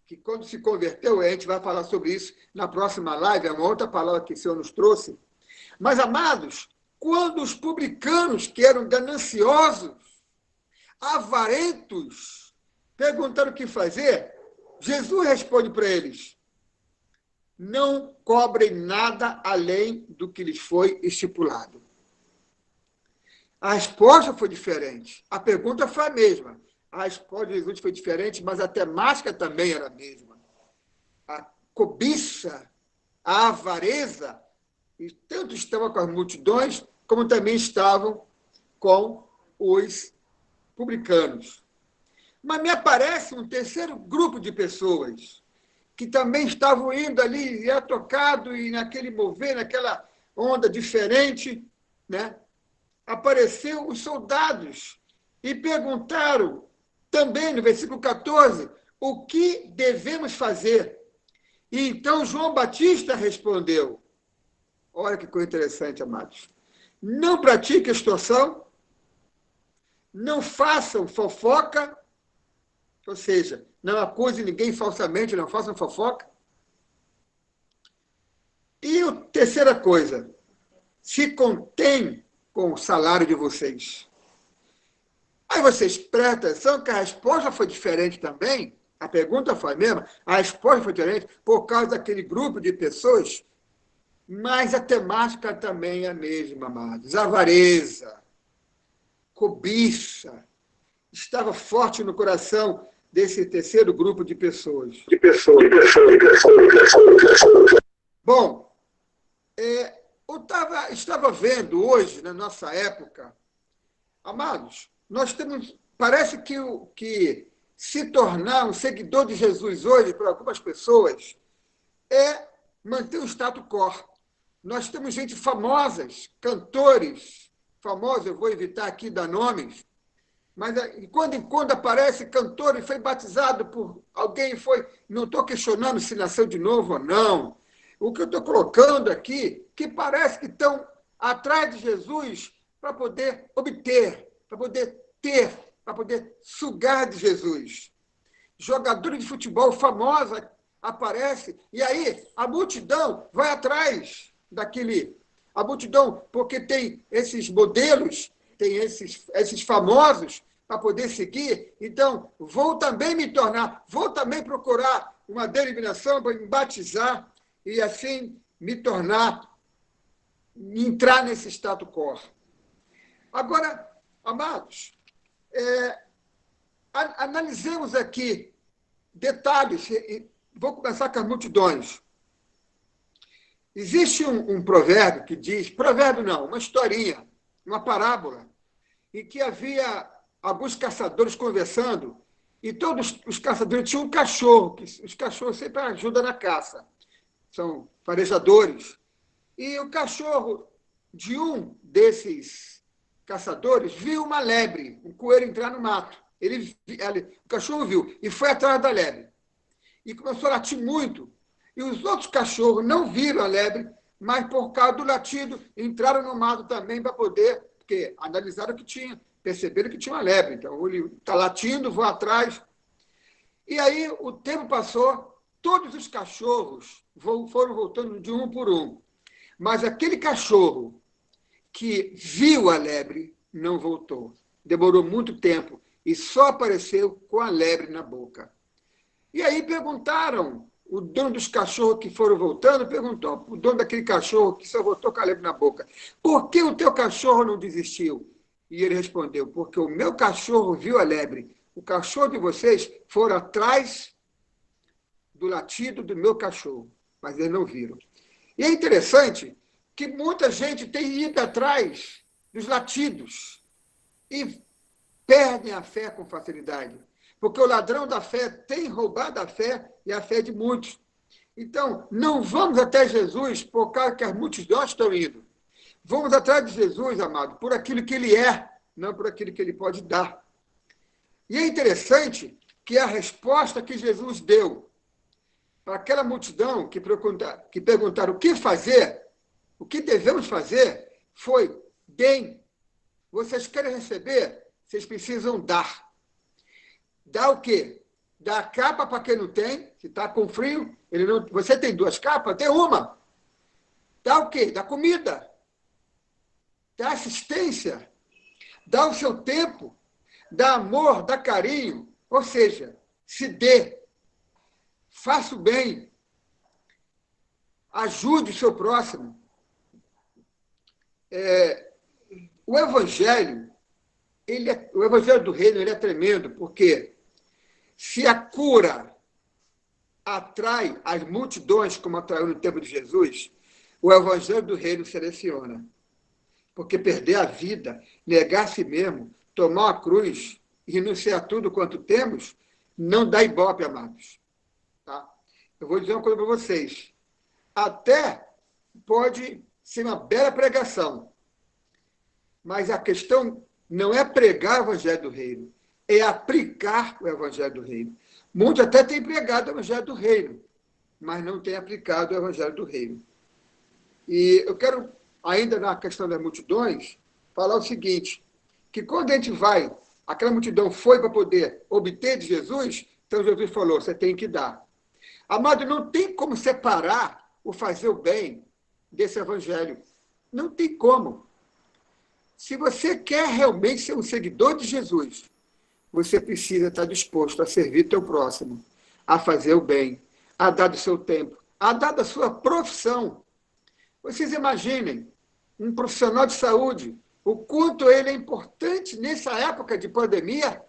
que quando se converteu, a gente vai falar sobre isso na próxima live, é uma outra palavra que o Senhor nos trouxe. Mas, amados, quando os publicanos, que eram gananciosos, avarentos, perguntaram o que fazer, Jesus responde para eles: não cobrem nada além do que lhes foi estipulado. A resposta foi diferente. A pergunta foi a mesma. A resposta de Jesus foi diferente, mas a temática também era a mesma. A cobiça, a avareza, e tanto estava com as multidões, como também estavam com os publicanos. Mas me aparece um terceiro grupo de pessoas que também estavam indo ali, e tocado, e naquele mover, naquela onda diferente, né? Apareceu os soldados e perguntaram, também no versículo 14, o que devemos fazer? E então João Batista respondeu, olha que coisa interessante, amados, não pratiquem extorsão, não façam fofoca, ou seja, não acusem ninguém falsamente, não façam fofoca. E a terceira coisa, se contém com o salário de vocês. Aí vocês prestam atenção que a resposta foi diferente também, a pergunta foi a mesma, a resposta foi diferente por causa daquele grupo de pessoas, mas a temática também é a mesma, amados. Avareza, cobiça, estava forte no coração desse terceiro grupo de pessoas. Bom, eu estava vendo hoje, na nossa época, amados, nós temos, parece que se tornar um seguidor de Jesus hoje, para algumas pessoas, é manter o status quo. Nós temos gente famosas, cantores famosos, eu vou evitar aqui dar nomes, mas de quando em quando aparece cantor e foi batizado por alguém, não estou questionando se nasceu de novo ou não. O que eu estou colocando aqui, que parece que estão atrás de Jesus para poder obter, para poder ter, para poder sugar de Jesus. Jogadores de futebol famosa aparece, e aí a multidão vai atrás daquele... A multidão, porque tem esses modelos, tem esses famosos para poder seguir, então vou também procurar uma denominação para me batizar e assim me entrar nesse status quo. Agora, amados, analisemos aqui detalhes, e vou começar com as multidões. Existe um provérbio que diz, provérbio não, uma historinha, uma parábola, em que havia alguns caçadores conversando, e todos os caçadores tinham um cachorro, que os cachorros sempre ajudam na caça, são farejadores. E o cachorro de um desses caçadores viu uma lebre, um coelho entrar no mato. O cachorro viu e foi atrás da lebre. E começou a latir muito. E os outros cachorros não viram a lebre, mas por causa do latido entraram no mato também para poder, porque analisaram o que tinha, perceberam que tinha uma lebre. Então, ele está latindo, vou atrás. E aí o tempo passou, todos os cachorros foram voltando de um por um. Mas aquele cachorro que viu a lebre não voltou. Demorou muito tempo e só apareceu com a lebre na boca. E aí perguntaram, o dono dos cachorros que foram voltando perguntou para o dono daquele cachorro que só voltou com a lebre na boca: por que o teu cachorro não desistiu? E ele respondeu: porque o meu cachorro viu a lebre. O cachorro de vocês foram atrás do latido do meu cachorro, mas eles não viram. E é interessante que muita gente tem ido atrás dos latidos e perdem a fé com facilidade, porque o ladrão da fé tem roubado a fé e a fé de muitos. Então, não vamos até Jesus por causa que as multidões estão indo. Vamos atrás de Jesus, amado, por aquilo que ele é, não por aquilo que ele pode dar. E é interessante que a resposta que Jesus deu para aquela multidão que perguntaram o que fazer, o que devemos fazer, foi: deem. Vocês querem receber? Vocês precisam dar. Dar o quê? Dar a capa para quem não tem. Se está com frio, ele não... Você tem 2 capas? Tem uma. Dá o quê? Dá comida. Dá assistência. Dá o seu tempo. Dá amor, dá carinho. Ou seja, se dê. Faça o bem. Ajude o seu próximo. O Evangelho, o Evangelho do Reino, ele é tremendo, porque se a cura atrai as multidões, como atraiu no tempo de Jesus, o Evangelho do Reino seleciona. Porque perder a vida, negar a si mesmo, tomar a cruz e renunciar a tudo quanto temos, não dá ibope, amados. Tá? Eu vou dizer uma coisa para vocês. Até pode ser uma bela pregação, mas a questão não é pregar o Evangelho do Reino, é aplicar o Evangelho do Reino. Muitos até têm pregado o Evangelho do Reino, mas não têm aplicado o Evangelho do Reino. E eu quero, ainda na questão das multidões, falar o seguinte, que quando a gente vai, aquela multidão foi para poder obter de Jesus, então Jesus falou, você tem que dar. Amado, não tem como separar o fazer o bem desse Evangelho. Não tem como. Se você quer realmente ser um seguidor de Jesus, você precisa estar disposto a servir teu próximo, a fazer o bem, a dar do seu tempo, a dar da sua profissão. Vocês imaginem um profissional de saúde, o quanto ele é importante nessa época de pandemia,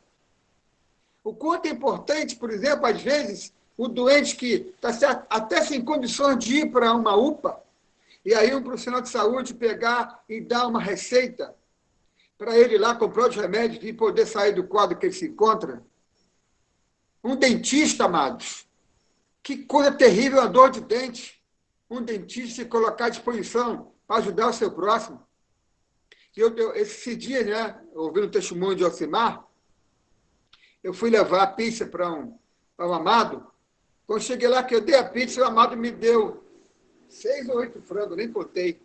o quanto é importante, por exemplo, às vezes, o doente que está até sem condições de ir para uma UPA, e aí um profissional de saúde pegar e dar uma receita para ele ir lá comprar os remédios e poder sair do quadro que ele se encontra. Um dentista, amados. Que coisa terrível a dor de dente. Um dentista se colocar à disposição para ajudar o seu próximo. Esse dia, né, ouvindo o testemunho de Alcimar, eu fui levar a pizza para um amado. Quando cheguei lá, que eu dei a pizza, o amado me deu 6 ou 8 frangos, nem contei.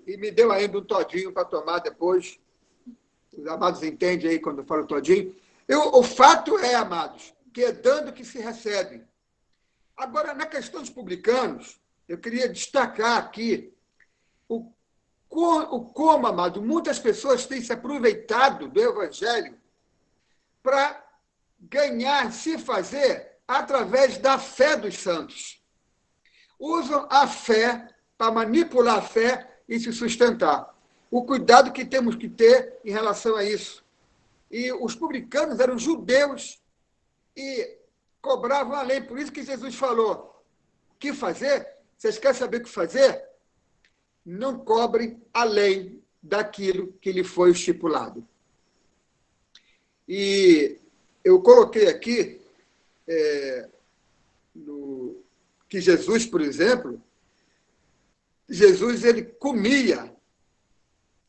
E me deu ainda um todinho para tomar depois. Os amados entendem aí quando eu falo todinho. O fato é, amados, que é dando que se recebe. Agora, na questão dos publicanos, eu queria destacar aqui como, amado, muitas pessoas têm se aproveitado do Evangelho para ganhar, se fazer, através da fé dos santos. Usam a fé para manipular a fé e se sustentar. O cuidado que temos que ter em relação a isso. E os publicanos eram judeus e cobravam a lei. Por isso que Jesus falou, o que fazer? Vocês querem saber o que fazer? Não cobrem além daquilo que lhe foi estipulado. E eu coloquei aqui que Jesus, por exemplo, Jesus ele comia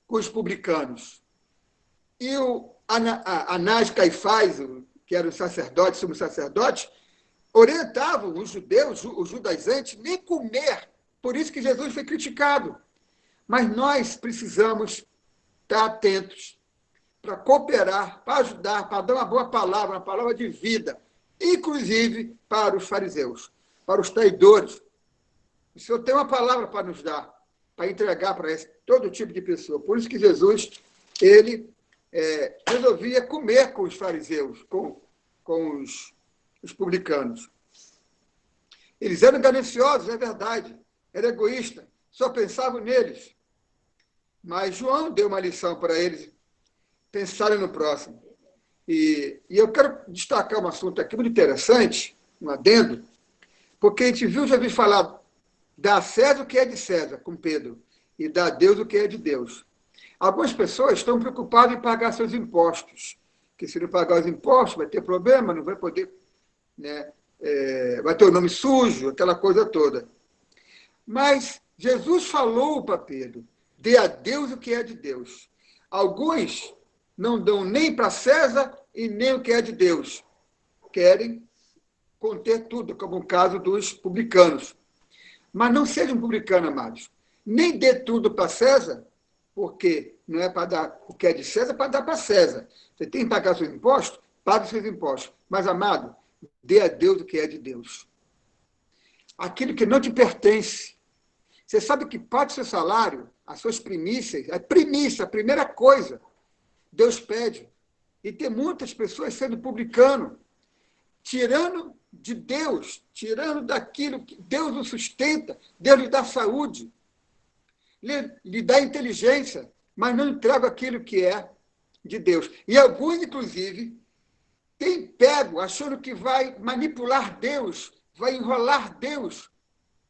com os publicanos. E o Anás Caifás, que era o sacerdote, sumo sacerdote, orientavam os judeus, os judaizantes, nem comer. Por isso que Jesus foi criticado. Mas nós precisamos estar atentos para cooperar, para ajudar, para dar uma boa palavra, uma palavra de vida, inclusive para os fariseus, para os traidores. O Senhor tem uma palavra para nos dar, para entregar para todo tipo de pessoa. Por isso que Jesus, ele resolvia comer com os fariseus, com os publicanos. Eles eram gananciosos, é verdade, eram egoístas, só pensavam neles. Mas João deu uma lição para eles pensarem no próximo. E eu quero destacar um assunto aqui muito interessante, um adendo, Porque a gente viu Jesus falar, dá a César o que é de César, com Pedro, e dá a Deus o que é de Deus. Algumas pessoas estão preocupadas em pagar seus impostos, que se não pagar os impostos vai ter problema, não vai poder, né, vai ter o nome sujo, aquela coisa toda. Mas Jesus falou para Pedro, dê a Deus o que é de Deus. Alguns não dão nem para César e nem o que é de Deus. Querem conter tudo, como o caso dos publicanos. Mas não seja um publicano, amados. Nem dê tudo para César, porque não é para dar o que é de César, é para dar para César. Você tem que pagar seus impostos? Pague seus impostos. Mas, amado, dê a Deus o que é de Deus. Aquilo que não te pertence. Você sabe que parte do seu salário, as suas primícias, a primícia, a primeira coisa, Deus pede. E tem muitas pessoas sendo publicano, tirando de Deus, tirando daquilo que Deus o sustenta, Deus lhe dá saúde, lhe dá inteligência, mas não entrega aquilo que é de Deus. E alguns, inclusive, têm pego, achando que vai manipular Deus, vai enrolar Deus,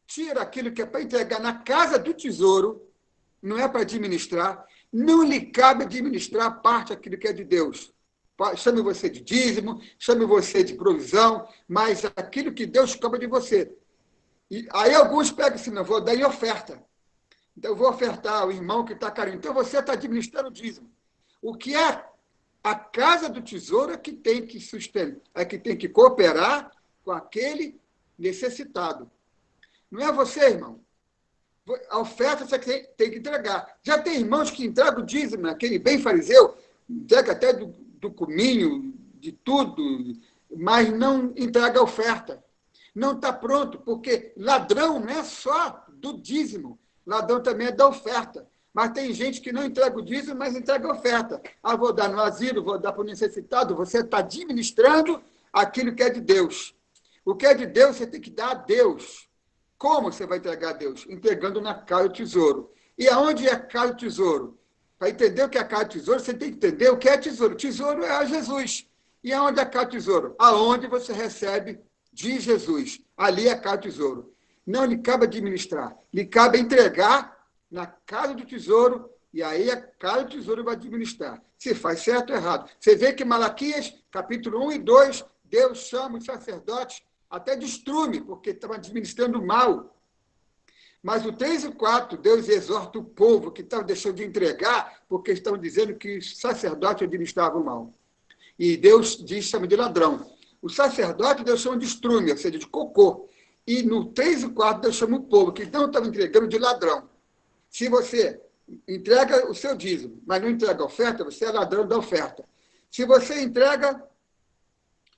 tira aquilo que é para entregar na casa do tesouro, não é para administrar, não lhe cabe administrar a parte daquilo que é de Deus. Chame você de dízimo, chame você de provisão, mas aquilo que Deus cobra de você. E aí alguns pegam assim, não, vou dar em oferta. Então eu vou ofertar ao irmão que está carente. Então você está administrando o dízimo. O que é a casa do tesouro é que tem que sustentar, é que tem que cooperar com aquele necessitado. Não é você, irmão. A oferta você tem que entregar. Já tem irmãos que entregam o dízimo, aquele bem fariseu, entrega até do cominho, de tudo, mas não entrega a oferta. Não está pronto, porque ladrão não é só do dízimo, ladrão também é da oferta. Mas tem gente que não entrega o dízimo, mas entrega a oferta. Ah, vou dar no asilo, vou dar para o necessitado. Você está administrando aquilo que é de Deus. O que é de Deus, você tem que dar a Deus. Como você vai entregar a Deus? Entregando na casa do tesouro. E aonde é a casa do tesouro? Para entender o que é a casa do tesouro, você tem que entender o que é tesouro. Tesouro é a Jesus. E aonde é a casa do tesouro? Aonde você recebe de Jesus. Ali é a casa do tesouro. Não lhe cabe administrar. Lhe cabe entregar na casa do tesouro, e aí a casa do tesouro vai administrar. Se faz certo ou errado. Você vê que Malaquias, capítulo 1 e 2, Deus chama os sacerdotes até de estrume, porque estavam administrando mal. Mas o 3 e 4, Deus exorta o povo que estava deixando de entregar, porque estão dizendo que os sacerdotes administravam mal. E Deus chama de ladrão. O sacerdote, Deus chama de estrume, ou seja, de cocô. E no 3 e 4, Deus chama o povo, que não estava entregando, de ladrão. Se você entrega o seu dízimo, mas não entrega a oferta, você é ladrão da oferta. Se você entrega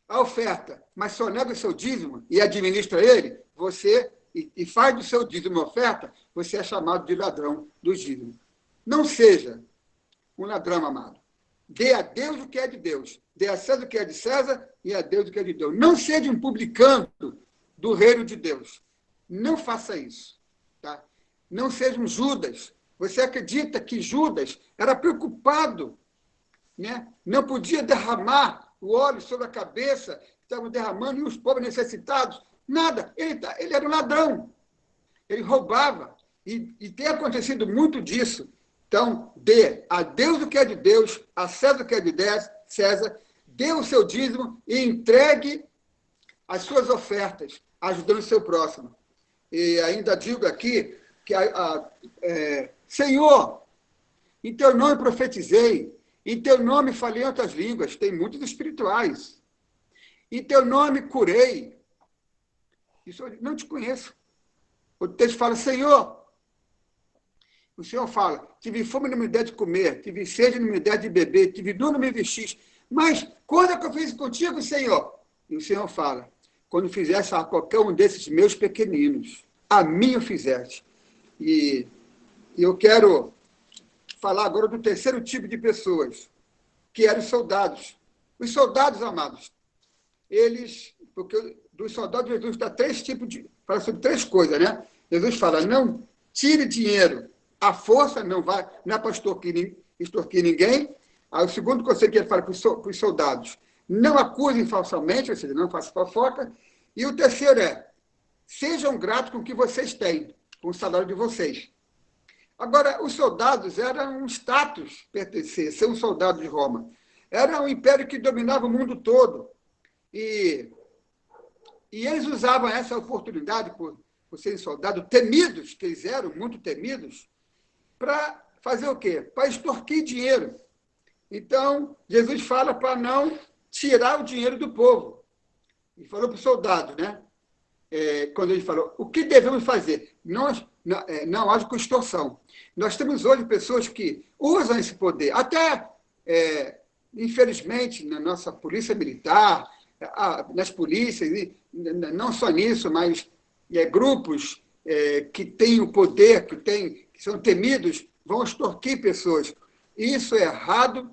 a oferta, mas só nega o seu dízimo e administra ele, você, e faz do seu dízimo oferta, você é chamado de ladrão do dízimo. Não seja um ladrão, amado. Dê a Deus o que é de Deus. Dê a César o que é de César e a Deus o que é de Deus. Não seja um publicano do reino de Deus. Não faça isso. Tá? Não seja um Judas. Você acredita que Judas era preocupado, né? Não podia derramar o óleo sobre a cabeça, estavam derramando, e os pobres necessitados? Nada. Ele era um ladrão. Ele roubava. E tem acontecido muito disso. Então, dê a Deus o que é de Deus, a César o que é de César, dê o seu dízimo e entregue as suas ofertas, ajudando o seu próximo. E ainda digo aqui que, Senhor, em teu nome profetizei, em teu nome falei em outras línguas, tem muitos espirituais. Em teu nome curei. Isso eu não te conheço. O texto fala, Senhor. O Senhor fala, tive fome e não me der de comer, tive sede e não me der de beber, tive nu e não me vestis. Mas quando é que eu fiz isso contigo, Senhor? E o Senhor fala, quando fizesse a qualquer um desses meus pequeninos, a mim o fizeste. E eu quero falar agora do terceiro tipo de pessoas, que eram os soldados. Os soldados, amados, porque dos soldados Jesus dá fala sobre três coisas, né? Jesus fala, não tire dinheiro, a força não é para extorquir ninguém. Aí o segundo conselho que ele fala para os soldados, não acusem falsamente, ou seja, não façam fofoca. E o terceiro sejam gratos com o que vocês têm, com o salário de vocês. Agora, os soldados eram um status pertencer, ser um soldado de Roma. Era um império que dominava o mundo todo. E eles usavam essa oportunidade, por serem soldados temidos, que eles eram muito temidos, para fazer o quê? Para extorquir dinheiro. Então, Jesus fala para não tirar o dinheiro do povo. E falou para os soldados, né? Quando ele falou, o que devemos fazer? Não haja com extorsão. Nós temos hoje pessoas que usam esse poder, até, infelizmente, na nossa polícia militar, nas polícias, e não só nisso, mas grupos que têm o poder, que são temidos, vão extorquir pessoas. Isso é errado.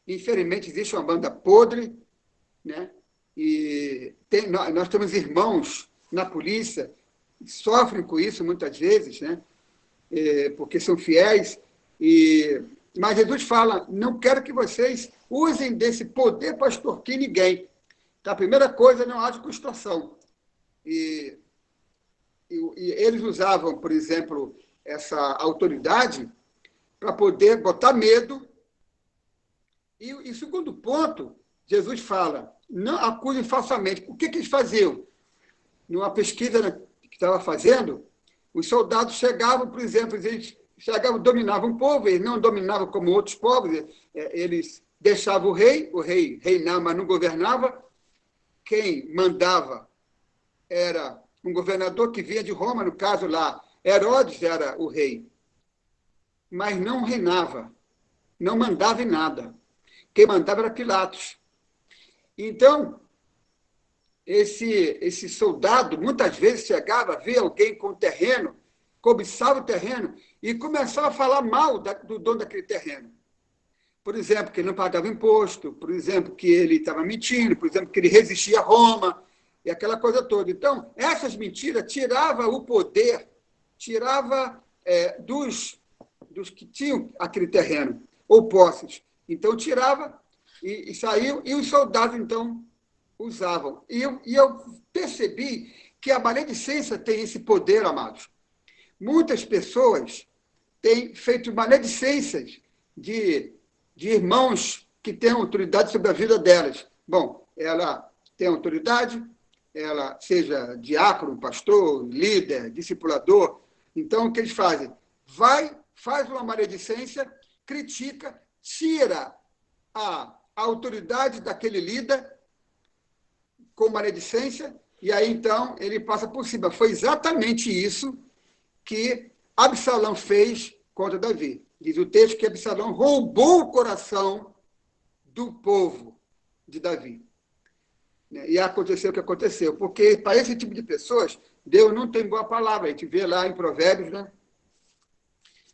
Infelizmente, existe uma banda podre, né? E nós temos irmãos na polícia que sofrem com isso muitas vezes, né? Porque são fiéis. Mas Jesus fala, não quero que vocês usem desse poder para extorquir ninguém. Então, a primeira coisa, não haja com extorsão. E eles usavam, por exemplo, essa autoridade para poder botar medo. E segundo ponto, Jesus fala, não acusem falsamente. O que eles faziam? Numa pesquisa que estava fazendo, os soldados chegavam, por exemplo, eles chegavam, dominavam o povo, eles não dominavam como outros povos, eles deixavam o rei reinava, mas não governava. Quem mandava era um governador que vinha de Roma, no caso lá, Herodes era o rei, mas não reinava, não mandava em nada. Quem mandava era Pilatos. Então, esse soldado, muitas vezes, chegava a ver alguém com terreno, cobiçava o terreno e começava a falar mal do dono daquele terreno. Por exemplo, que ele não pagava imposto, por exemplo, que ele estava mentindo, por exemplo, que ele resistia a Roma, e aquela coisa toda. Então, essas mentiras tiravam o poder, tirava dos que tinham aquele terreno, ou posses. Então, tirava e saiu, e os soldados, então, usavam. E eu percebi que a maledicência tem esse poder, amados. Muitas pessoas têm feito maledicências de irmãos que têm autoridade sobre a vida delas. Bom, ela tem autoridade, ela seja diácono, pastor, líder, discipulador. Então, o que eles fazem? Faz uma maledicência, critica, tira a autoridade daquele líder com maledicência, e aí, então, ele passa por cima. Foi exatamente isso que Absalão fez contra Davi. Diz o texto que Absalão roubou o coração do povo de Davi. E aconteceu o que aconteceu. Porque, para esse tipo de pessoas, Deus não tem boa palavra. A gente vê lá em Provérbios, né?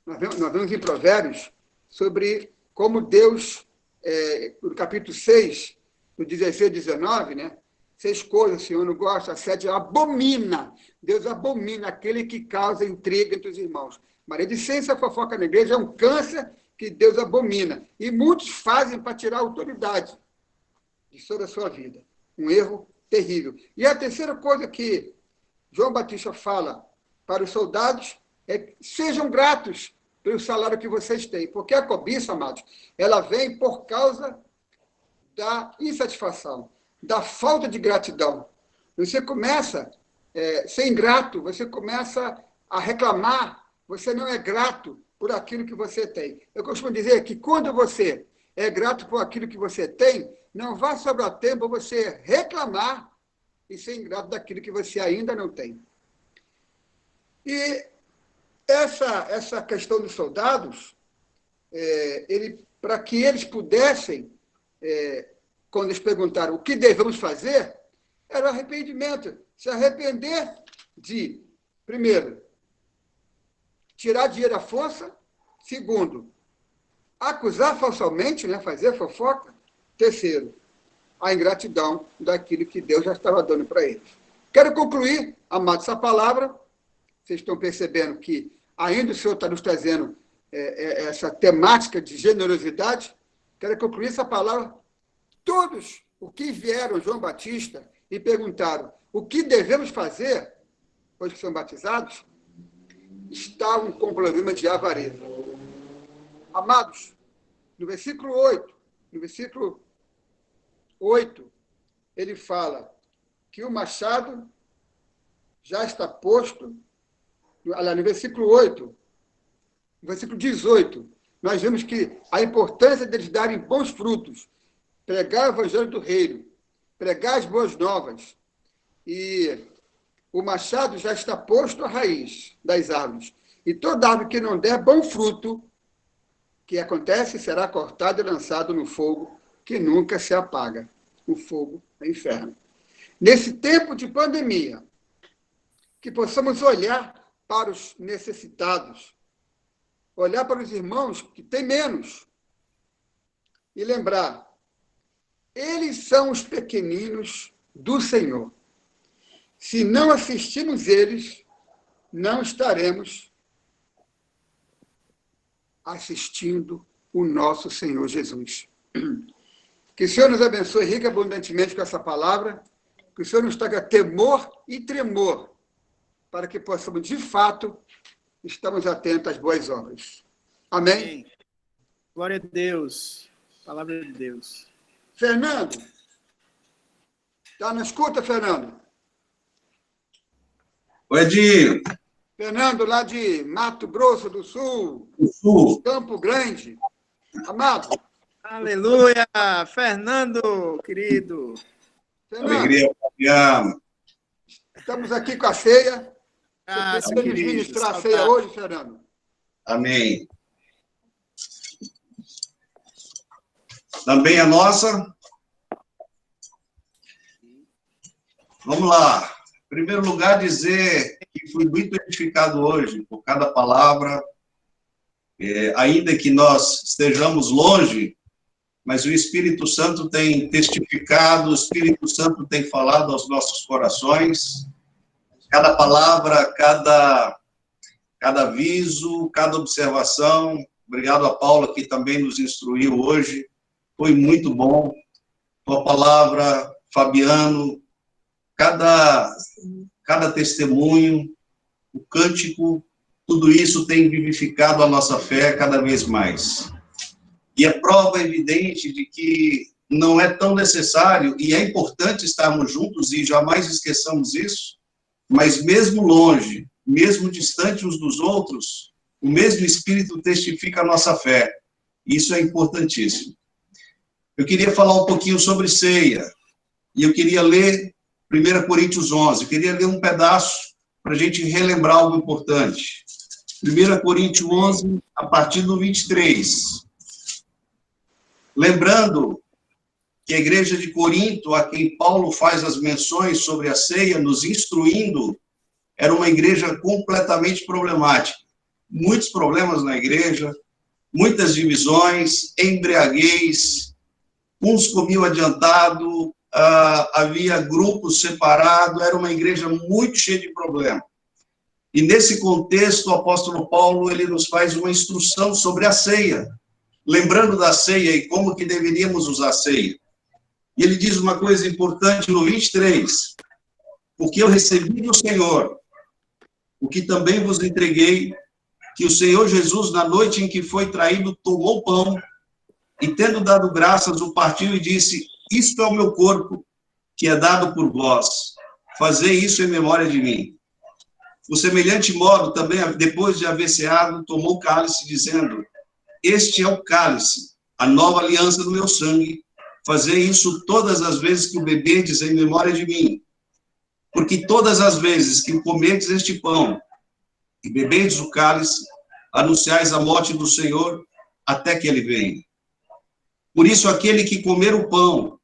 Nós vemos em Provérbios sobre como Deus, no capítulo 6, no 16 e 19, né? 6 coisas o Senhor não gosta, 7 abomina. Deus abomina aquele que causa intriga entre os irmãos. Maledicência, fofoca na igreja é um câncer que Deus abomina. E muitos fazem para tirar a autoridade sobre a sua vida. Um erro terrível. E a terceira coisa que João Batista fala para os soldados é: sejam gratos pelo salário que vocês têm. Porque a cobiça, amados, ela vem por causa da insatisfação, da falta de gratidão. Você começa a ser ingrato, você começa a reclamar, você não é grato por aquilo que você tem. Eu costumo dizer que quando você é grato por aquilo que você tem, não vai sobrar tempo você reclamar e ser ingrato daquilo que você ainda não tem. E essa questão dos soldados, para que eles pudessem, quando eles perguntaram o que devemos fazer, era arrependimento. Se arrepender de, primeiro, tirar dinheiro à força. Segundo, acusar falsamente, né, fazer fofoca. Terceiro, a ingratidão daquilo que Deus já estava dando para eles. Quero concluir, amados, essa palavra. Vocês estão percebendo que ainda o Senhor está nos trazendo essa temática de generosidade. Quero concluir essa palavra. Todos os que vieram João Batista e perguntaram o que devemos fazer, depois que são batizados, estavam com problema de avareza. Amados, no versículo 8, ele fala que o machado já está posto. No versículo 8, no versículo 18, nós vemos que a importância deles darem bons frutos, pregar o evangelho do reino, pregar as boas novas. E o machado já está posto à raiz das árvores. E toda árvore que não der bom fruto, o que acontece, será cortado e lançado no fogo, que nunca se apaga. O fogo do inferno. Nesse tempo de pandemia, que possamos olhar para os necessitados, olhar para os irmãos que têm menos, e lembrar, eles são os pequeninos do Senhor. Se não assistirmos eles, não estaremos assistindo o nosso Senhor Jesus. Que o Senhor nos abençoe rica e abundantemente com essa palavra, que o Senhor nos traga temor e tremor, para que possamos, de fato, estarmos atentos às boas obras. Amém? Amém. Glória a Deus. Palavra de Deus. Fernando, está na escuta, Fernando? Oi, Edinho. Fernando, lá de Mato Grosso do Sul, Campo Grande. Amado. Aleluia! Fernando, querido. Fernando, Alegria, Fabiano. estamos aqui com a ceia. Você meu precisa nos querido, ministrar a saudade. ceia hoje, Fernando? Amém. Também a nossa. Vamos lá. Em primeiro lugar, dizer que fui muito edificado hoje por cada palavra. Ainda que nós estejamos longe, mas o Espírito Santo tem testificado, o Espírito Santo tem falado aos nossos corações. Cada palavra, cada aviso, cada observação. Obrigado a Paula, que também nos instruiu hoje. Foi muito bom. Tua palavra, Fabiano, cada testemunho, o cântico, tudo isso tem vivificado a nossa fé cada vez mais. E é prova evidente de que não é tão necessário, e é importante estarmos juntos, e jamais esqueçamos isso, mas mesmo longe, mesmo distante uns dos outros, o mesmo Espírito testifica a nossa fé. Isso é importantíssimo. Eu queria falar um pouquinho sobre ceia, e eu queria ler 1 Coríntios 11, eu queria ler um pedaço para a gente relembrar algo importante. 1 Coríntios 11, a partir do 23. Lembrando que a igreja de Corinto, a quem Paulo faz as menções sobre a ceia, nos instruindo, era uma igreja completamente problemática. Muitos problemas na igreja, muitas divisões, embriaguez, uns comiam adiantado, havia grupos separados, era uma igreja muito cheia de problemas. E nesse contexto, o apóstolo Paulo, ele nos faz uma instrução sobre a ceia, lembrando da ceia e como que deveríamos usar a ceia. E ele diz uma coisa importante no 23, porque eu recebi do Senhor o que também vos entreguei, que o Senhor Jesus, na noite em que foi traído, tomou o pão e, tendo dado graças, o partiu e disse: isto é o meu corpo, que é dado por vós. Fazei isso em memória de mim. Por semelhante modo, também, depois de haver ceado, tomou o cálice, dizendo: este é o cálice, a nova aliança do meu sangue. Fazei isso todas as vezes que o beberdes em memória de mim. Porque todas as vezes que comerdes este pão e beberdes o cálice, anunciais a morte do Senhor até que ele venha. Por isso, aquele que comer o pão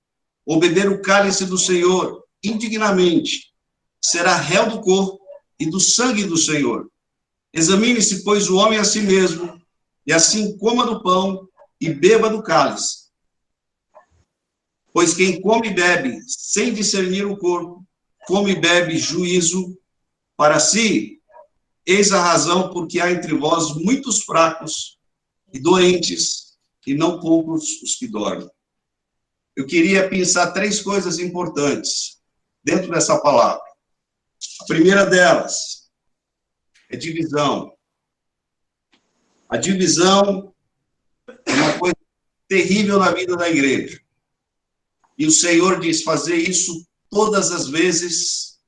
ou beber o cálice do Senhor indignamente será réu do corpo e do sangue do Senhor. Examine-se, pois, o homem a si mesmo, e assim coma do pão e beba do cálice. Pois quem come e bebe sem discernir o corpo, come e bebe juízo para si. Eis a razão porque há entre vós muitos fracos e doentes, e não poucos os que dormem. Eu queria pensar 3 coisas importantes dentro dessa palavra. A primeira delas é divisão. A divisão é uma coisa terrível na vida da igreja. E o Senhor diz, fazer isso todas as vezes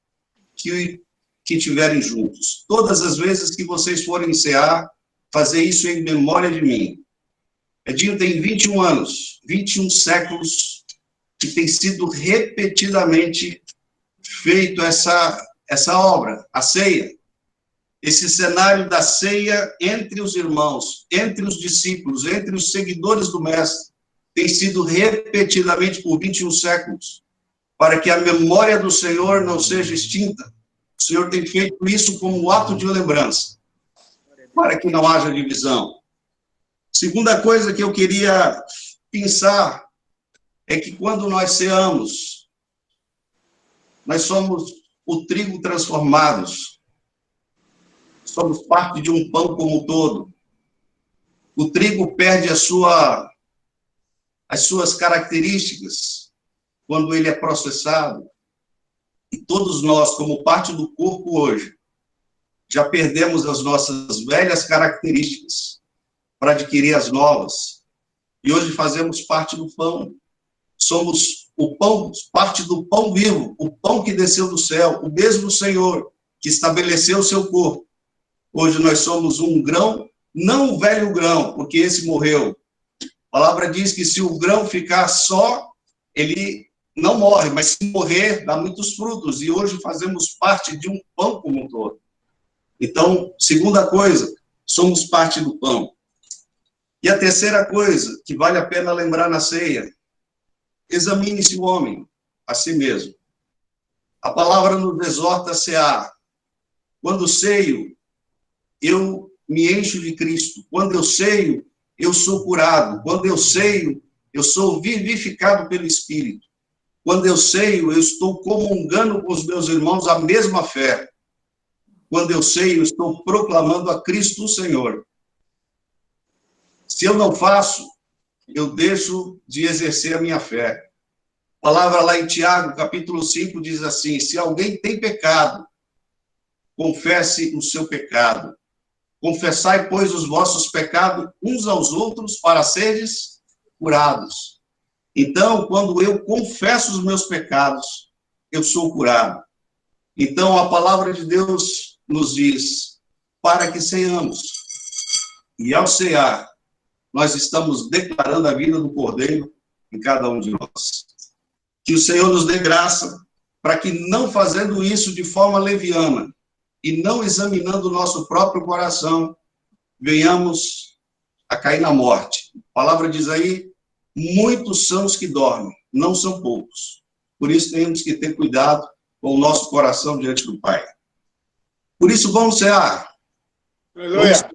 que estiverem juntos. Todas as vezes que vocês forem cear, fazer isso em memória de mim. Edinho tem 21 anos, 21 séculos, que tem sido repetidamente feito essa obra, a ceia. Esse cenário da ceia entre os irmãos, entre os discípulos, entre os seguidores do Mestre, tem sido repetidamente por 21 séculos, para que a memória do Senhor não seja extinta. O Senhor tem feito isso como um ato de lembrança, para que não haja divisão. Segunda coisa que eu queria pensar é que quando nós ceamos, nós somos o trigo transformados. Somos parte de um pão como um todo. O trigo perde as suas características quando ele é processado. E todos nós, como parte do corpo hoje, já perdemos as nossas velhas características para adquirir as novas. E hoje fazemos parte do pão. Somos o pão, parte do pão vivo, o pão que desceu do céu, o mesmo Senhor que estabeleceu o seu corpo. Hoje nós somos um grão, não um velho grão, porque esse morreu. A palavra diz que se o grão ficar só, ele não morre, mas se morrer, dá muitos frutos. E hoje fazemos parte de um pão como um todo. Então, segunda coisa, somos parte do pão. E a terceira coisa, que vale a pena lembrar na ceia, examine-se o homem a si mesmo. A palavra nos exorta a cear. Quando ceio, eu me encho de Cristo. Quando eu ceio, eu sou curado. Quando eu ceio, eu sou vivificado pelo Espírito. Quando eu ceio, eu estou comungando com os meus irmãos a mesma fé. Quando eu ceio, eu estou proclamando a Cristo o Senhor. Se eu não faço, eu deixo de exercer a minha fé. A palavra lá em Tiago, capítulo 5, diz assim, se alguém tem pecado, confesse o seu pecado. Confessai, pois, os vossos pecados uns aos outros para seres curados. Então, quando eu confesso os meus pecados, eu sou curado. Então, a palavra de Deus nos diz, para que ceiamos. E ao cear, nós estamos declarando a vida do Cordeiro em cada um de nós. Que o Senhor nos dê graça para que, não fazendo isso de forma leviana e não examinando o nosso próprio coração, venhamos a cair na morte. A palavra diz aí, muitos são os que dormem, não são poucos. Por isso temos que ter cuidado com o nosso coração diante do Pai. Por isso vamos cear. Aleluia.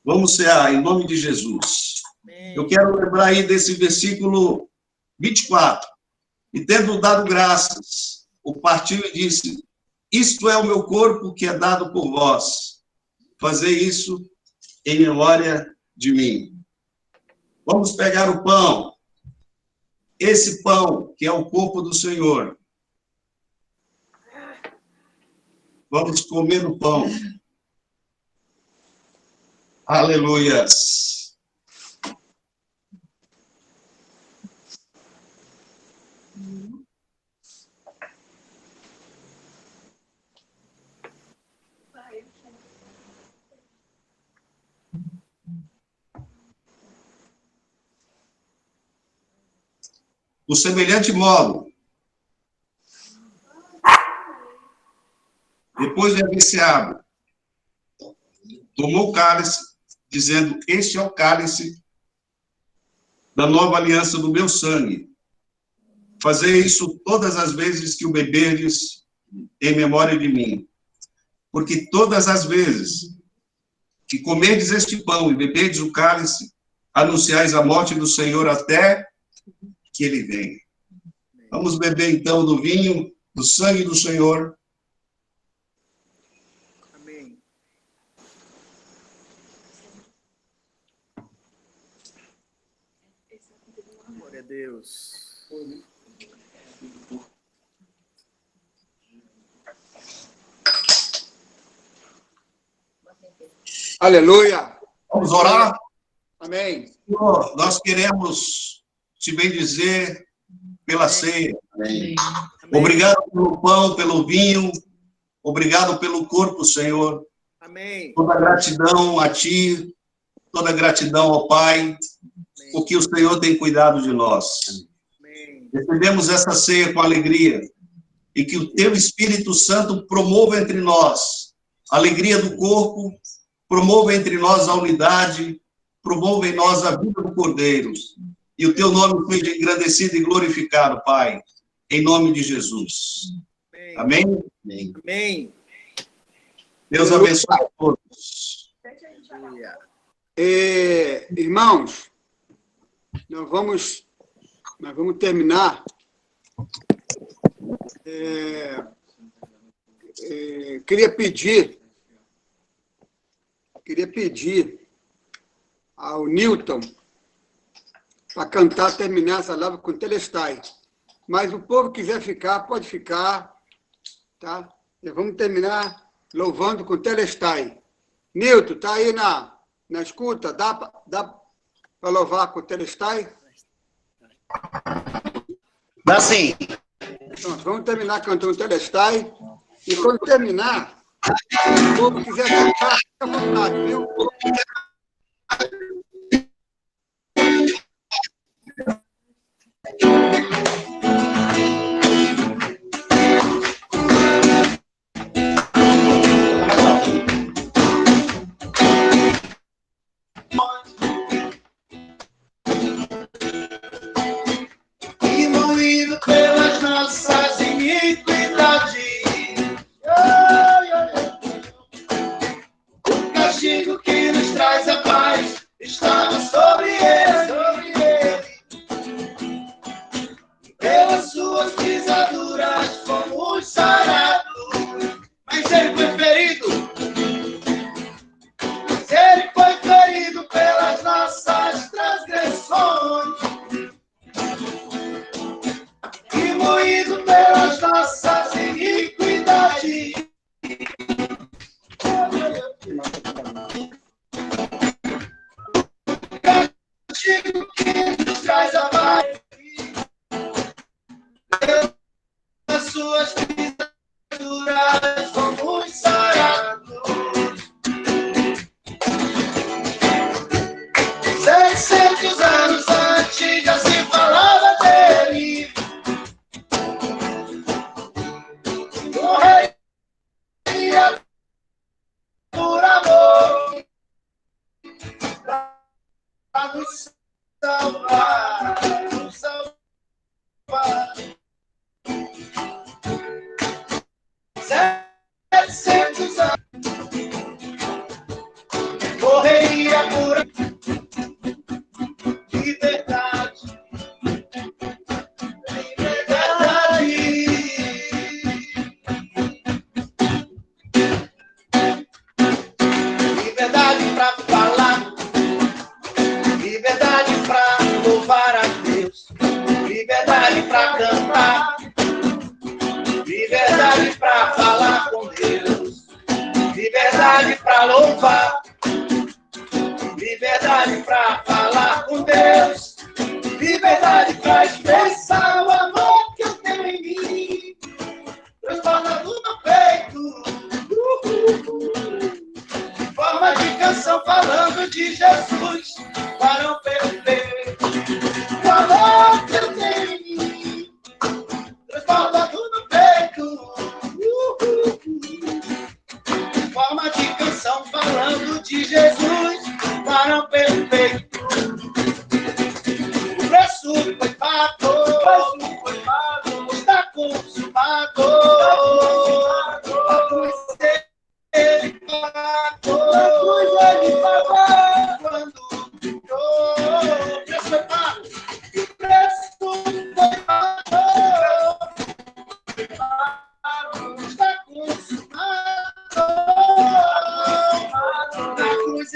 Vamos cear em nome de Jesus. Eu quero lembrar aí desse versículo 24. E tendo dado graças, o partiu e disse, isto é o meu corpo que é dado por vós. Fazer isso em memória de mim. Vamos pegar o pão. Esse pão, que é o corpo do Senhor. Vamos comer o pão. Aleluias. Por semelhante modo, depois de haver ceado, tomou o cálice, dizendo, este é o cálice da nova aliança do meu sangue. Fazer isso todas as vezes que o beberdes em memória de mim. Porque todas as vezes que comerdes este pão e beberdes o cálice, anunciais a morte do Senhor até que ele venha. Vamos beber, então, do vinho, do sangue do Senhor. Amém. Glória a Deus. Aleluia. Vamos orar? Amém. Senhor, nós queremos te bendizer pela ceia. Amém. Obrigado pelo pão, pelo vinho. Obrigado pelo corpo, Senhor. Amém. Toda gratidão a Ti, toda gratidão ao Pai, porque o Senhor tem cuidado de nós. Amém. Recebemos essa ceia com alegria e que o Teu Espírito Santo promova entre nós a alegria do corpo, promova entre nós a unidade, promova em nós a vida do Cordeiro. E o Teu nome seja engrandecido e glorificado, Pai, em nome de Jesus. Amém? Amém. Amém. Deus abençoe a todos. Irmãos, nós vamos terminar. Queria pedir ao Newton para cantar, terminar essa live com Telestai. Mas o povo quiser ficar, pode ficar, tá? E vamos terminar louvando com Telestai. Newton, tá aí na escuta? Dá para louvar com Telestai? Dá sim. Então, vamos terminar cantando Telestai. E quando terminar, se o povo quiser cantar, fica à vontade, viu? E moído pelas nossas iniquidades, o castigo que nos traz a paz estava sobre ele. Pelas suas pisaduras fomos sarados, mas ele foi ferido. Mas ele foi ferido pelas nossas transgressões e moído pelas nossas iniquidades. Castigo que nos traz a paz, pelas suas pisaduras fomos sarados. 600 anos antes já se falava dele. Morreria por amor para nos salvar, nos salvar. 700 anos morreria por liberdade, liberdade. Liberdade para falar, liberdade para louvar a Deus, liberdade para cantar, liberdade para falar com Deus, liberdade para louvar, liberdade para falar com Deus, liberdade para expressar o amor que eu tenho em mim, transbordando no peito, em forma de canção falando de Jesus, varão perfeito, o amor que eu tenho em mim, transbordando no peito, em forma de canção falando de Jesus, varão perfeito. O preço foi pago, está consumado. A cruz ele pagou, quando ficou. O preço foi pago, o preço foi pago, está consumado. A cruz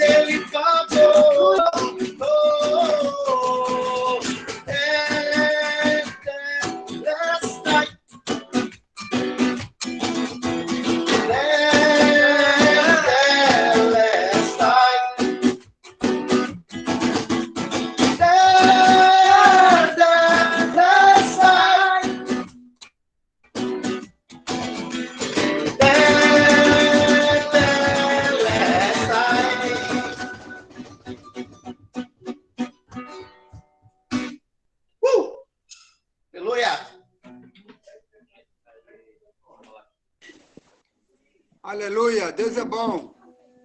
Aleluia, Deus é bom.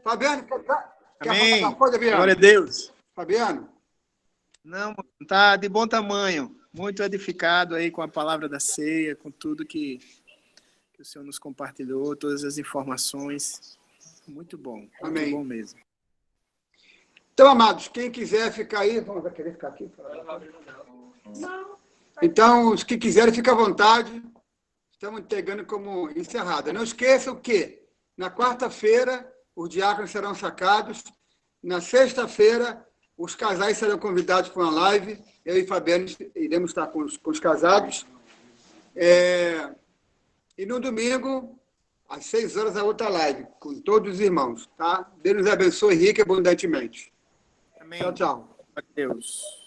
Fabiano, quer Amém. falar uma coisa, Fabiano? Glória a Deus. Fabiano? Não, tá de bom tamanho. Muito edificado aí com a palavra da ceia, com tudo que o Senhor nos compartilhou, todas as informações. Muito bom. Amém. Muito bom mesmo. Então, amados, quem quiser ficar aí, vai querer ficar aqui? Então, os que quiserem, fiquem à vontade. Estamos entregando como encerrada. Não esqueçam que, na quarta-feira, os diáconos serão sacados. Na sexta-feira, os casais serão convidados para uma live. Eu e Fabiano iremos estar com os casados. E no domingo, às 6 horas, a outra live, com todos os irmãos. Tá? Deus nos abençoe rica e abundantemente. Amém. Tchau, tchau. Adeus.